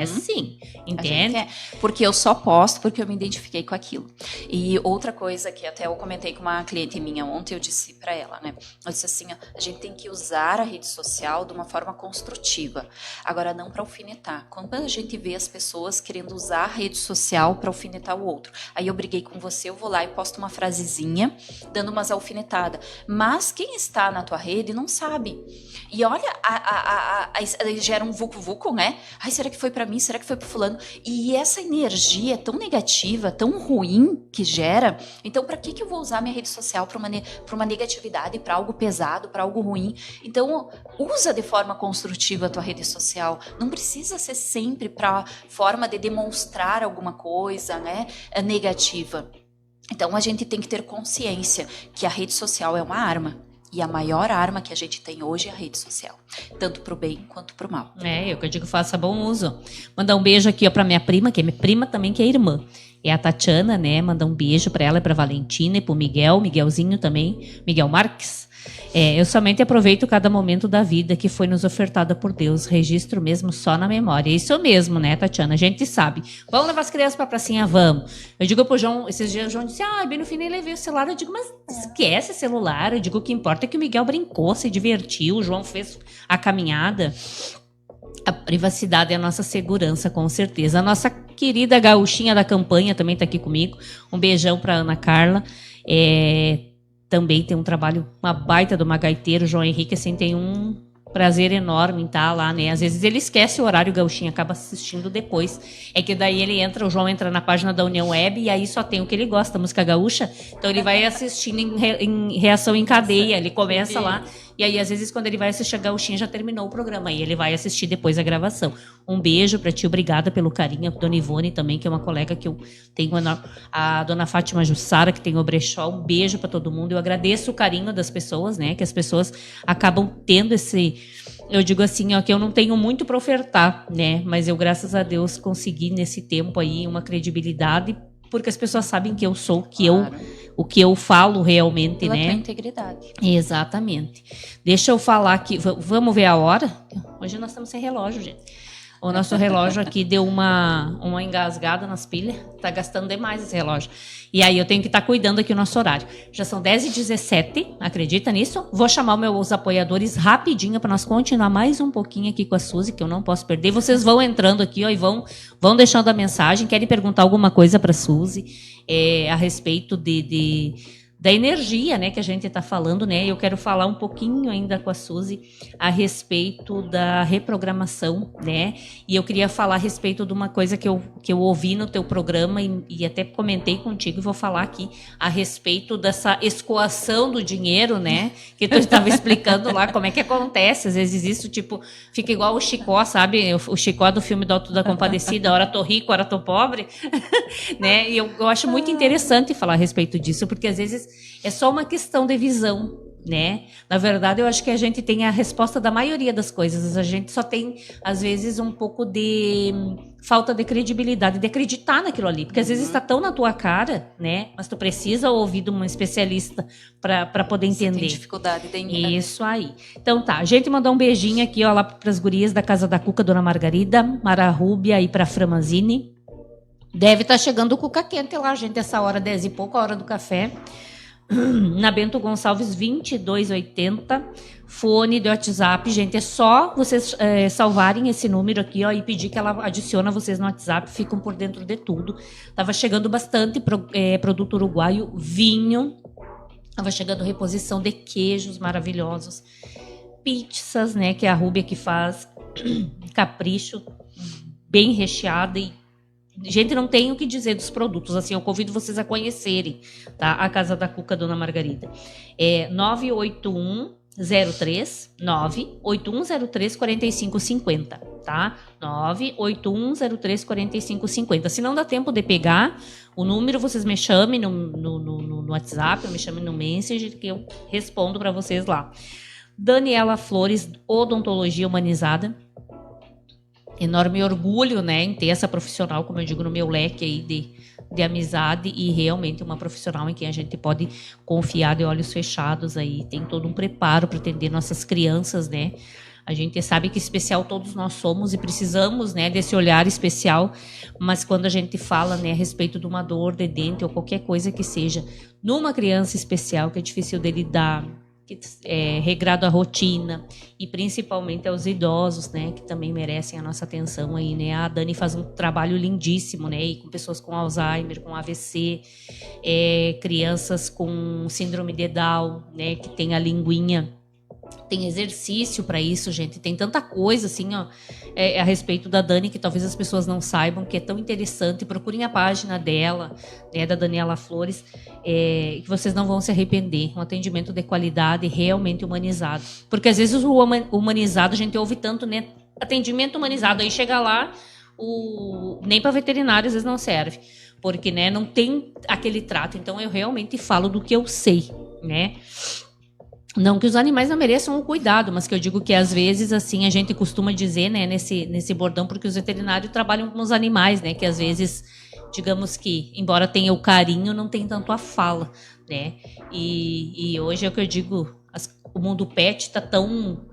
Sim, entende? Porque eu só posto porque eu me identifiquei com aquilo. E outra coisa que até eu comentei com uma cliente minha ontem, eu disse para ela, né? Eu disse assim, a gente tem que usar a rede social de uma forma construtiva. Agora, não para alfinetar. Quando a gente vê as pessoas querendo usar a rede social para alfinetar o outro. Aí eu briguei com você, eu vou lá e posto uma frasezinha, dando umas alfinetadas. Mas quem está na tua rede não sabe. E olha, gera um vucu-vucu, né? Será que foi para mim? Será que foi para fulano? E essa energia tão negativa, tão ruim que gera, então para que eu vou usar minha rede social para uma negatividade, para algo pesado, para algo ruim? Então usa de forma construtiva a tua rede social. Não precisa ser sempre para forma de demonstrar alguma coisa, né, negativa. Então a gente tem que ter consciência que a rede social é uma arma. E a maior arma que a gente tem hoje é a rede social. Tanto pro bem quanto pro mal. Eu que eu digo, faça bom uso. Mandar um beijo aqui pra minha prima, que é minha prima também, que é irmã. É a Tatiana, né? Mandar um beijo pra ela e pra Valentina e pro Miguelzinho também. Miguel Marques. Eu somente aproveito cada momento da vida que foi nos ofertada por Deus. Registro mesmo só na memória. Isso mesmo, né, Tatiana? A gente sabe. Vamos levar as crianças pra pracinha? Vamos. Eu digo pro João, esses dias o João disse, bem no fim nem levei o celular. Eu digo, mas esquece celular. Eu digo, o que importa é que o Miguel brincou, se divertiu, o João fez a caminhada. A privacidade é a nossa segurança, com certeza. A nossa querida gaúchinha da campanha também está aqui comigo. Um beijão para Ana Carla. Também tem um trabalho, uma baita de uma gaiteira. O João Henrique, assim, tem um prazer enorme em estar lá, né? Às vezes ele esquece o horário, o gaúchinho acaba assistindo depois. É que daí o João entra na página da União Web e aí só tem o que ele gosta, música gaúcha. Então ele vai assistindo em reação em cadeia. Ele começa lá. E aí, às vezes, quando ele vai assistir a Gauchinha, já terminou o programa. Aí ele vai assistir depois a gravação. Um beijo pra ti, obrigada pelo carinho. A Dona Ivone também, que é uma colega que eu tenho. A Dona Fátima Jussara, que tem o brechó. Um beijo pra todo mundo. Eu agradeço o carinho das pessoas, né? Que as pessoas acabam tendo esse... Eu digo assim, que eu não tenho muito para ofertar, né? Mas eu, graças a Deus, consegui nesse tempo aí uma credibilidade, porque as pessoas sabem que eu sou, o que eu falo realmente, pela né? tua integridade. Exatamente. Deixa eu falar aqui, vamos ver a hora? Hoje nós estamos sem relógio, gente. O nosso relógio aqui deu uma engasgada nas pilhas, tá gastando demais esse relógio. E aí eu tenho que estar cuidando aqui o nosso horário. Já são 10h17, acredita nisso? Vou chamar os meus apoiadores rapidinho para nós continuar mais um pouquinho aqui com a Suzy, que eu não posso perder. Vocês vão entrando aqui, e vão deixando a mensagem. Querem perguntar alguma coisa para a Suzy a respeito da energia, né, que a gente está falando, né? Eu quero falar um pouquinho ainda com a Suzy a respeito da reprogramação, né? E eu queria falar a respeito de uma coisa que eu ouvi no teu programa e até comentei contigo e vou falar aqui a respeito dessa escoação do dinheiro, né? Que tu estava explicando lá como é que acontece. Às vezes isso, tipo, fica igual o Chicó, sabe? O Chicó do filme do Auto da Compadecida, hora tô rico, hora tô pobre, né? E eu acho muito interessante falar a respeito disso, porque às vezes é só uma questão de visão, né? Na verdade, eu acho que a gente tem a resposta da maioria das coisas. A gente só tem, às vezes, um pouco de falta de credibilidade, de acreditar naquilo ali. Porque às vezes está tão na tua cara, né? Mas tu precisa ouvir de um especialista para poder entender. Você tem dificuldade de entender. Isso aí. Então tá, a gente mandou um beijinho aqui, lá para as gurias da Casa da Cuca, Dona Margarida, Mara Rúbia e para Framazine. Deve estar chegando o Cuca quente lá, gente, essa hora, 10 e pouco, a hora do café. Na Bento Gonçalves 2280, fone de WhatsApp, gente, é só vocês salvarem esse número aqui, e pedir que ela adicione vocês no WhatsApp, ficam por dentro de tudo. Tava chegando bastante produto uruguaio, vinho, tava chegando reposição de queijos maravilhosos, pizzas, né, que é a Rúbia que faz, capricho, bem recheada e gente, não tem o que dizer dos produtos, assim, eu convido vocês a conhecerem, tá? A Casa da Cuca, Dona Margarida. 98103-4550, tá? 98103-4550. Se não dá tempo de pegar o número, vocês me chamem no WhatsApp, ou me chamem no Messenger, que eu respondo para vocês lá. Daniela Flores, Odontologia Humanizada. Enorme orgulho, né, em ter essa profissional, como eu digo, no meu leque aí de amizade, e realmente uma profissional em quem a gente pode confiar de olhos fechados aí, tem todo um preparo para atender nossas crianças, né? A gente sabe que especial todos nós somos e precisamos, né, desse olhar especial, mas quando a gente fala, né, a respeito de uma dor de dente ou qualquer coisa que seja, numa criança especial que é difícil de lidar, que é regrado à rotina, e principalmente aos idosos, né, que também merecem a nossa atenção aí, né? A Dani faz um trabalho lindíssimo, né, e com pessoas com Alzheimer, com AVC, crianças com síndrome de Down, né, que tem a linguinha. Tem exercício para isso, gente. Tem tanta coisa, assim, a respeito da Dani, que talvez as pessoas não saibam, que é tão interessante. Procurem a página dela, né, da Daniela Flores, que vocês não vão se arrepender. Um atendimento de qualidade, realmente humanizado. Porque, às vezes, o humanizado, a gente ouve tanto, né? Atendimento humanizado. Aí chega lá, nem para veterinário, às vezes, não serve. Porque, né, não tem aquele trato. Então, eu realmente falo do que eu sei, né? Não que os animais não mereçam um cuidado, mas que eu digo que às vezes, assim, a gente costuma dizer, né, nesse bordão, porque os veterinários trabalham com os animais, né, que às vezes, digamos que, embora tenha o carinho, não tem tanto a fala, né, e hoje é o que eu digo, o mundo pet tá tão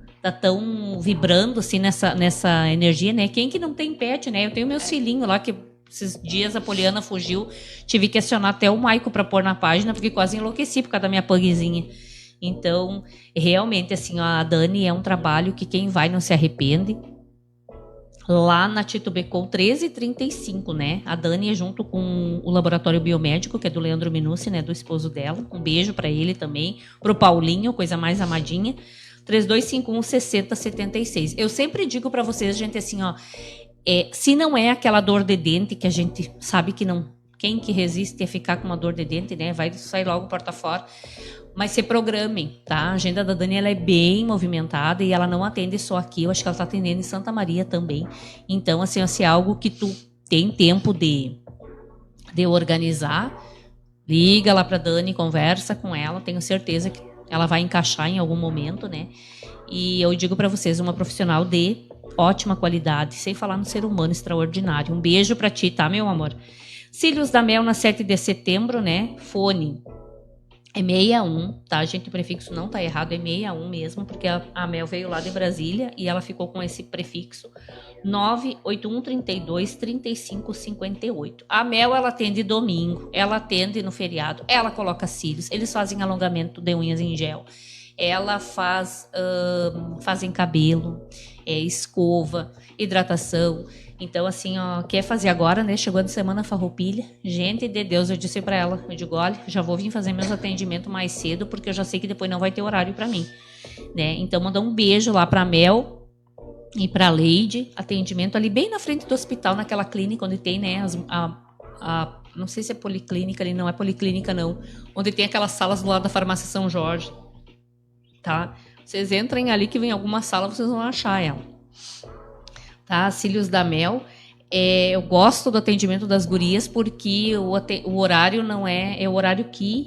vibrando assim nessa energia, né? Quem que não tem pet, né? Eu tenho meus filhinhos lá que esses dias a Poliana fugiu, tive que acionar até o Maico para pôr na página porque quase enlouqueci por causa da minha pugzinha. Então, realmente assim, a Dani é um trabalho que quem vai não se arrepende. Lá na Tito Becon 1335, né? A Dani é junto com o laboratório biomédico, que é do Leandro Minucci, né? Do esposo dela. Um beijo para ele também. Pro Paulinho, coisa mais amadinha. 3251 6076. Eu sempre digo para vocês, gente, assim, ó. Se não é aquela dor de dente que a gente sabe que não... Quem que resiste a ficar com uma dor de dente, né? Vai sair logo porta fora. Mas se programem, tá? A agenda da Dani ela é bem movimentada e ela não atende só aqui. Eu acho que ela está atendendo em Santa Maria também. Então, assim, se é algo que tu tem tempo de organizar, liga lá para Dani, conversa com ela. Tenho certeza que ela vai encaixar em algum momento, né? E eu digo para vocês, uma profissional de ótima qualidade, sem falar no ser humano extraordinário. Um beijo para ti, tá, meu amor? Cílios da Mel na 7 de setembro, né? Fone. É 61, tá, gente? O prefixo não tá errado, é 61 mesmo, porque a Mel veio lá de Brasília e ela ficou com esse prefixo 981323558. A Mel, ela atende domingo, ela atende no feriado, ela coloca cílios, eles fazem alongamento de unhas em gel, ela fazem cabelo, escova, hidratação. Então, assim, ó, quer fazer agora, né? Chegou a semana farroupilha. Gente de Deus, eu disse pra ela, eu digo, olha, já vou vir fazer meus atendimentos mais cedo, porque eu já sei que depois não vai ter horário pra mim, né? Então, mandar um beijo lá pra Mel e pra Leide, atendimento ali bem na frente do hospital, naquela clínica onde tem, né, não sei se é policlínica ali, não é policlínica não, onde tem aquelas salas do lado da farmácia São Jorge, tá? Vocês entrem ali que vem alguma sala, vocês vão achar ela. Tá, Cílios da Mel. Eu gosto do atendimento das gurias porque o horário não é o horário que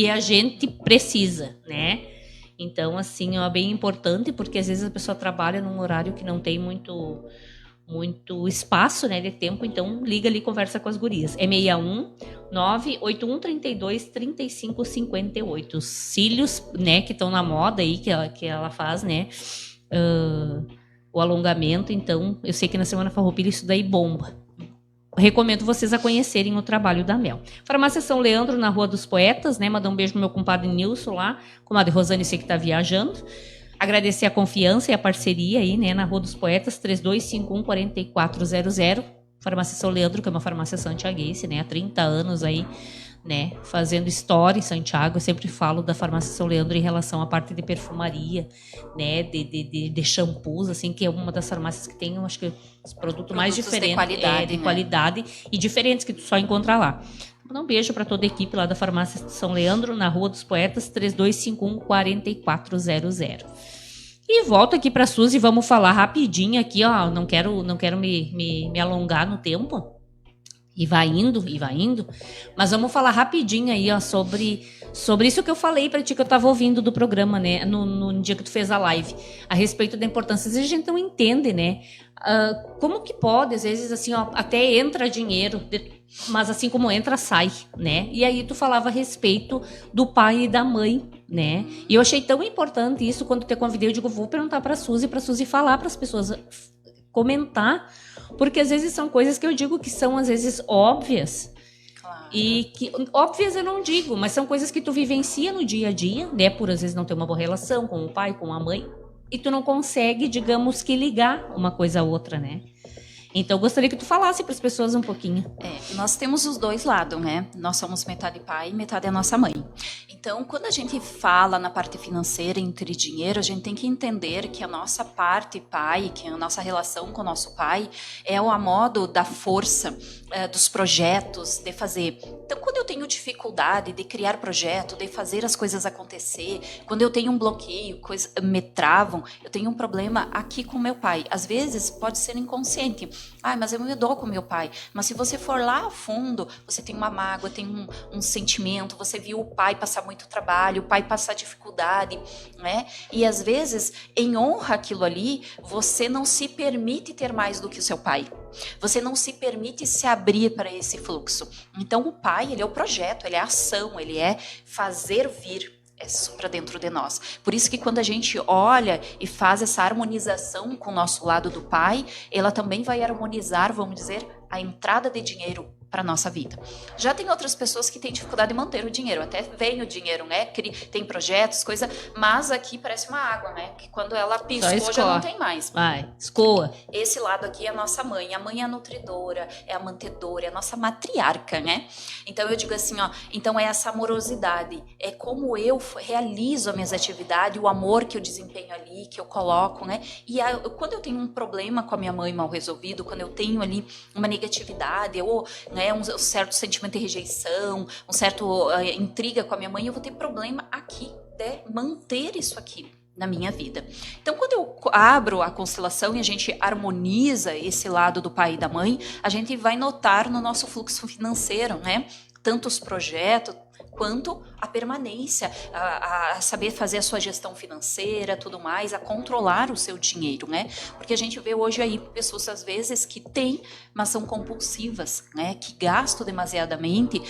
a gente precisa, né? Então, assim, é bem importante porque às vezes a pessoa trabalha num horário que não tem muito espaço, né, de tempo, então liga ali e conversa com as gurias. É 61 98132 3558. Os cílios, né, que estão na moda aí, que ela faz, né? O alongamento, então, eu sei que na Semana Farroupilha isso daí bomba. Recomendo vocês a conhecerem o trabalho da Mel. Farmácia São Leandro, na Rua dos Poetas, né? Mandar um beijo pro meu compadre Nilson lá, comadre Rosane, sei que tá viajando. Agradecer a confiança e a parceria aí, né? Na Rua dos Poetas, 3251-4400. Farmácia São Leandro, que é uma farmácia santiaguense, né? Há 30 anos aí, né, fazendo história em Santiago. Eu sempre falo da farmácia São Leandro em relação à parte de perfumaria, né, de shampoos, assim, que é uma das farmácias que tem, eu acho que os produtos mais diferentes, de qualidade e diferentes que tu só encontra lá. Então, um beijo para toda a equipe lá da farmácia São Leandro, na Rua dos Poetas, 3251-4400. E volto aqui para Suzy, vamos falar rapidinho aqui, ó, não quero me alongar no tempo. E vai indo, mas vamos falar rapidinho aí, ó, sobre isso que eu falei pra ti, que eu tava ouvindo do programa, né, no dia que tu fez a live, a respeito da importância. Às vezes a gente não entende, né, como que pode, às vezes, assim, ó, até entra dinheiro, mas assim como entra, sai, né, e aí tu falava a respeito do pai e da mãe, né, e eu achei tão importante isso, quando te convidei, eu digo, vou perguntar pra Suzy falar pras pessoas, comentar, porque às vezes são coisas que eu digo que são às vezes óbvias. Claro. E que óbvias eu não digo, mas são coisas que tu vivencia no dia a dia, né, por às vezes não ter uma boa relação com o pai, com a mãe, e tu não consegue, digamos que ligar uma coisa a outra, né? Então, eu gostaria que tu falasse para as pessoas um pouquinho. Nós temos os dois lados, né? Nós somos metade pai e metade a nossa mãe. Então, quando a gente fala na parte financeira, entre dinheiro, a gente tem que entender que a nossa parte pai, que a nossa relação com o nosso pai, é a modo da força, dos projetos, de fazer. Então, quando eu tenho dificuldade de criar projeto, de fazer as coisas acontecer, quando eu tenho um bloqueio, coisas me travam, eu tenho um problema aqui com meu pai. Às vezes, pode ser inconsciente. Mas eu me dou com meu pai. Mas se você for lá a fundo, você tem uma mágoa, tem um sentimento, você viu o pai passar muito trabalho, o pai passar dificuldade, né? E às vezes, em honra àquilo ali, você não se permite ter mais do que o seu pai. Você não se permite se abrir para esse fluxo. Então, o pai, ele é o projeto, ele é a ação, ele é fazer vir para dentro de nós. Por isso que quando a gente olha e faz essa harmonização com o nosso lado do pai, ela também vai harmonizar, vamos dizer, a entrada de dinheiro para nossa vida. Já tem outras pessoas que têm dificuldade de manter o dinheiro, até vem o dinheiro, né? Tem projetos, coisa, mas aqui parece uma água, né? Que quando ela piscou já não tem mais. Vai, escoa. Esse lado aqui é a nossa mãe. A mãe é a nutridora, é a mantedora, é a nossa matriarca, né? Então eu digo assim, ó, então é essa amorosidade, é como eu realizo as minhas atividades, o amor que eu desempenho ali, que eu coloco, né? E quando eu tenho um problema com a minha mãe mal resolvido, quando eu tenho ali uma negatividade, ou né, um certo sentimento de rejeição, um certo intriga com a minha mãe, eu vou ter problema aqui de manter isso aqui na minha vida. Então, quando eu abro a constelação e a gente harmoniza esse lado do pai e da mãe, a gente vai notar no nosso fluxo financeiro, né? Tanto os projetos, quanto a permanência, a saber fazer a sua gestão financeira, tudo mais, a controlar o seu dinheiro, né? Porque a gente vê hoje aí pessoas, às vezes, que têm, mas são compulsivas, né? Que gastam demasiadamente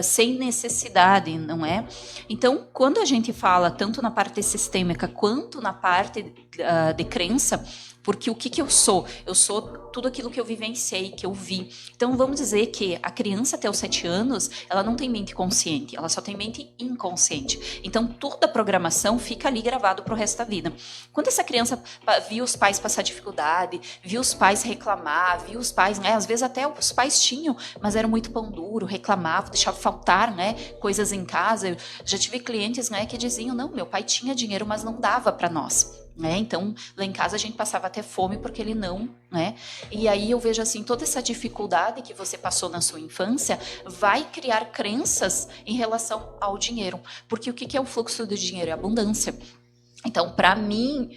sem necessidade, não é? Então, quando a gente fala tanto na parte sistêmica quanto na parte de crença, porque o que eu sou? Eu sou tudo aquilo que eu vivenciei, que eu vi. Então, vamos dizer que a criança até os 7 anos, ela não tem mente consciente, ela só tem mente inconsciente. Então, toda a programação fica ali gravado para o resto da vida. Quando essa criança viu os pais passar dificuldade, viu os pais reclamar, viu os pais, né, às vezes até os pais tinham, mas era muito pão duro, reclamavam, deixavam faltar, né, coisas em casa. Eu já tive clientes, né, que diziam, não, meu pai tinha dinheiro, mas não dava para nós. Né? Então, lá em casa a gente passava até fome porque ele não, né? E aí eu vejo assim, toda essa dificuldade que você passou na sua infância vai criar crenças em relação ao dinheiro. Porque o que é o fluxo do dinheiro? É abundância. Então, para mim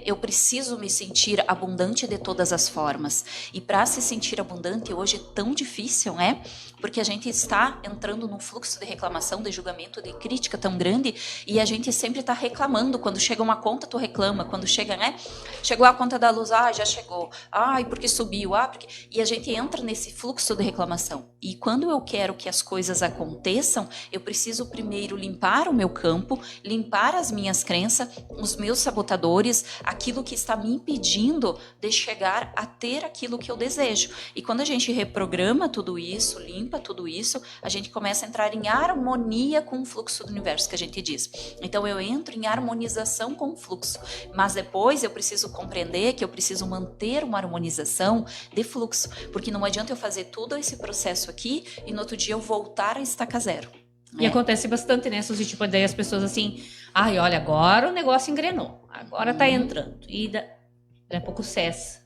eu preciso me sentir abundante de todas as formas. E para se sentir abundante hoje é tão difícil, né? Porque a gente está entrando num fluxo de reclamação, de julgamento, de crítica tão grande, e a gente sempre está reclamando. Quando chega uma conta, tu reclama. Quando chega, né? Chegou a conta da luz, já chegou. Ai, porque subiu, porque... E a gente entra nesse fluxo de reclamação. E quando eu quero que as coisas aconteçam, eu preciso primeiro limpar o meu campo, limpar as minhas crenças, os meus sabotadores, aquilo que está me impedindo de chegar a ter aquilo que eu desejo. E quando a gente reprograma tudo isso, limpa tudo isso, a gente começa a entrar em harmonia com o fluxo do universo, que a gente diz. Então eu entro em harmonização com o fluxo, mas depois eu preciso compreender que eu preciso manter uma harmonização de fluxo, porque não adianta eu fazer todo esse processo aqui e no outro dia eu voltar a estaca zero. E acontece bastante, né, Suzy? Tipo, daí as pessoas assim, ai, olha, agora o negócio engrenou, agora tá entrando. E daqui a pouco cessa,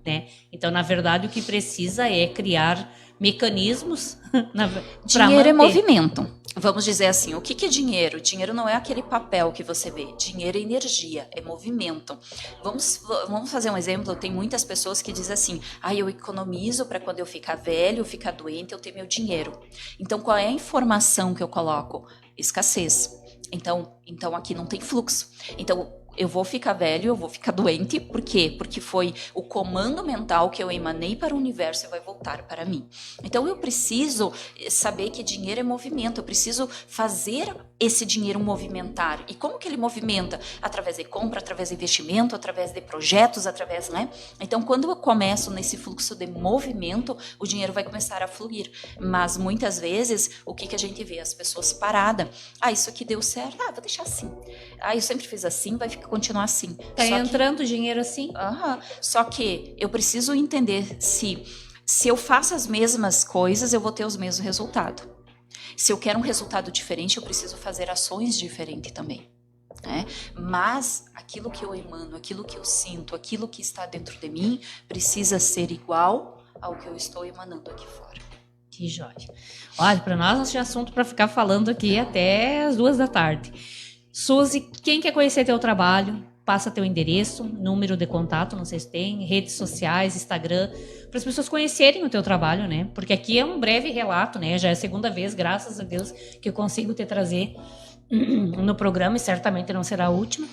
né? Então, na verdade, o que precisa é criar mecanismos dinheiro é movimento. Vamos dizer assim, o que é dinheiro? Dinheiro não é aquele papel que você vê. Dinheiro é energia, é movimento. Vamos fazer um exemplo. Tem muitas pessoas que dizem assim, eu economizo para quando eu ficar velho, ficar doente, eu ter meu dinheiro. Então, qual é a informação que eu coloco? Escassez. Então aqui não tem fluxo. Então, eu vou ficar velho, eu vou ficar doente. Por quê? Porque foi o comando mental que eu emanei para o universo e vai voltar para mim. Então, eu preciso saber que dinheiro é movimento. Eu preciso fazer esse dinheiro movimentar. E como que ele movimenta? Através de compra, através de investimento, através de projetos, através, né? Então, quando eu começo nesse fluxo de movimento, o dinheiro vai começar a fluir. Mas, muitas vezes, o que a gente vê? As pessoas paradas. Isso aqui deu certo. Vou deixar assim. Eu sempre fiz assim, vai continuar assim. Tá entrando dinheiro assim? Só que eu preciso entender se eu faço as mesmas coisas, eu vou ter os mesmos resultados. Se eu quero um resultado diferente, eu preciso fazer ações diferentes também. Né? Mas aquilo que eu emano, aquilo que eu sinto, aquilo que está dentro de mim, precisa ser igual ao que eu estou emanando aqui fora. Que joia. Olha, para nós é assunto para ficar falando aqui até as 2 da tarde. Suzy, quem quer conhecer teu trabalho, passa teu endereço, número de contato, não sei se tem, redes sociais, Instagram, para as pessoas conhecerem o teu trabalho, né? Porque aqui é um breve relato, né? Já é a segunda vez, graças a Deus, que eu consigo te trazer no programa e certamente não será a última,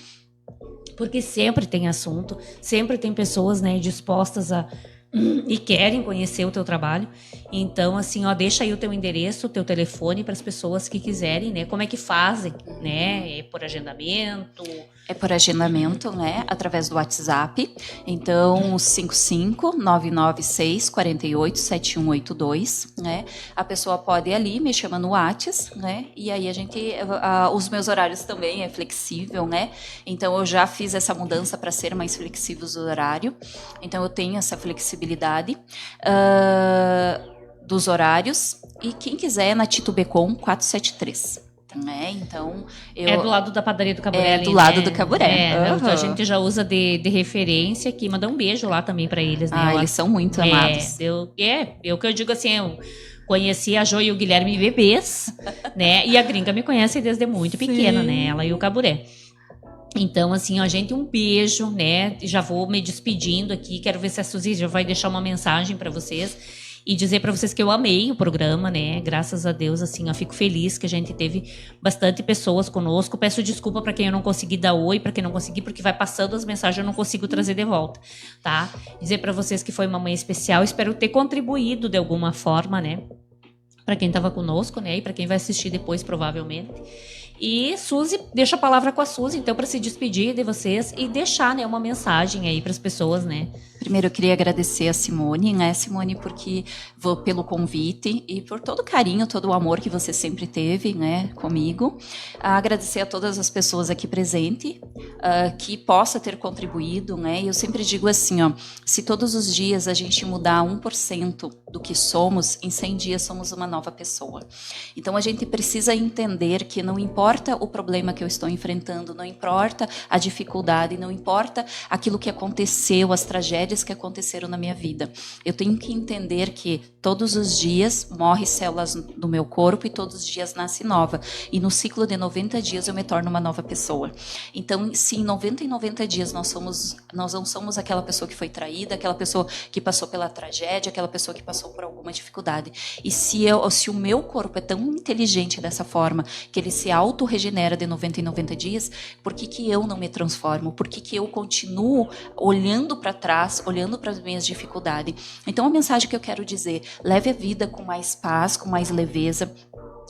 porque sempre tem assunto, sempre tem pessoas, né, dispostas a e querem conhecer o teu trabalho. Então, assim, ó, deixa aí o teu endereço, o teu telefone para as pessoas que quiserem, né? Como é que fazem, né? É por agendamento? É por agendamento, né? Através do WhatsApp. Então, 55-996-48-7182, né? A pessoa pode ir ali, me chama no WhatsApp, né? E aí os meus horários também é flexível, né? Então, eu já fiz essa mudança para ser mais flexível o horário. Então, eu tenho essa flexibilidade dos horários. E quem quiser, na Tito Becon 473. Então, é do lado da padaria do Caburé. É do lado do Caburé. A gente já usa de referência aqui. Mandar um beijo lá também para eles, né? Eles são muito amados. O que eu digo assim, eu conheci a Jo e o Guilherme bebês, né? E a gringa me conhece desde muito pequena, né? Ela e o Caburé. Então, assim, ó, gente, um beijo, né? Já vou me despedindo aqui. Quero ver se a Suzy já vai deixar uma mensagem para vocês. E dizer para vocês que eu amei o programa, né? Graças a Deus, assim, eu fico feliz que a gente teve bastante pessoas conosco. Peço desculpa para quem eu não consegui dar oi, para quem não consegui, porque vai passando as mensagens, eu não consigo trazer de volta, tá? Dizer para vocês que foi uma manhã especial. Espero ter contribuído de alguma forma, né? Para quem estava conosco, né? E para quem vai assistir depois, provavelmente. E Suzy, deixa a palavra com a Suzy, então, para se despedir de vocês e deixar, né, uma mensagem aí para as pessoas, né? Primeiro, eu queria agradecer a Simone, né, Simone, pelo convite e por todo o carinho, todo o amor que você sempre teve, né, comigo. Agradecer a todas as pessoas aqui presentes, que possa ter contribuído, né. E eu sempre digo assim, ó, se todos os dias a gente mudar 1% do que somos, em 100 dias somos uma nova pessoa. Então, a gente precisa entender que não importa o problema que eu estou enfrentando, não importa a dificuldade, não importa aquilo que aconteceu, as tragédias que aconteceram na minha vida. Eu tenho que entender que todos os dias morrem células do meu corpo e todos os dias nasce nova. E no ciclo de 90 dias eu me torno uma nova pessoa. Então, se em 90 dias nós não somos aquela pessoa que foi traída, aquela pessoa que passou pela tragédia, aquela pessoa que passou por alguma dificuldade. E se o meu corpo é tão inteligente dessa forma, que ele se auto-regenera de 90 dias, por que eu não me transformo? Por que eu continuo olhando para trás, olhando para as minhas dificuldades? Então, a mensagem que eu quero dizer, leve a vida com mais paz, com mais leveza.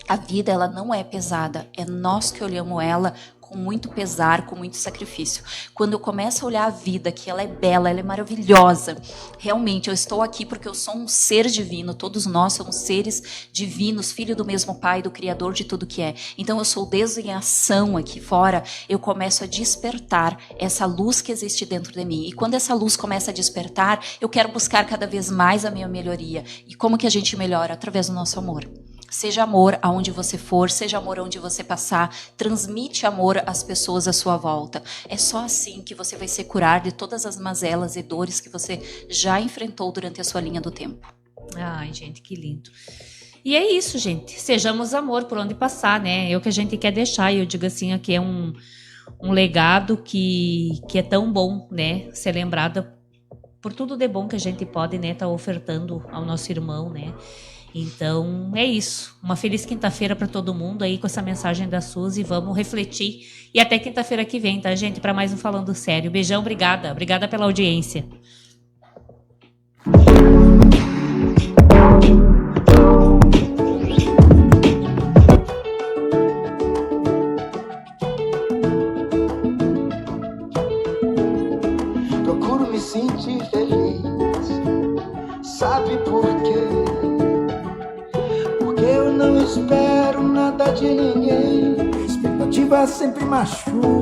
A vida, ela não é pesada, é nós que olhamos ela com muito pesar, com muito sacrifício. Quando eu começo a olhar a vida, que ela é bela, ela é maravilhosa, realmente eu estou aqui porque eu sou um ser divino, todos nós somos seres divinos, filho do mesmo Pai, do Criador de tudo que é. Então eu sou Deus em ação aqui fora, eu começo a despertar essa luz que existe dentro de mim. E quando essa luz começa a despertar, eu quero buscar cada vez mais a minha melhoria. E como que a gente melhora? Através do nosso amor. Seja amor aonde você for, seja amor onde você passar, transmite amor às pessoas à sua volta. É só assim que você vai se curar de todas as mazelas e dores que você já enfrentou durante a sua linha do tempo. Ai, gente, que lindo. E é isso, gente. Sejamos amor por onde passar, né? É o que a gente quer deixar. E eu digo assim, aqui é um legado que é tão bom, né? Ser lembrada por tudo de bom que a gente pode, né? Tá ofertando ao nosso irmão, né? Então, é isso. Uma feliz quinta-feira para todo mundo aí com essa mensagem da Suzy. Vamos refletir. E até quinta-feira que vem, tá, gente? Para mais um Falando Sério. Beijão, obrigada. Obrigada pela audiência. Procuro me sentir feliz. Sabe por quê? Eu não espero nada de ninguém. Expectativa sempre machuca.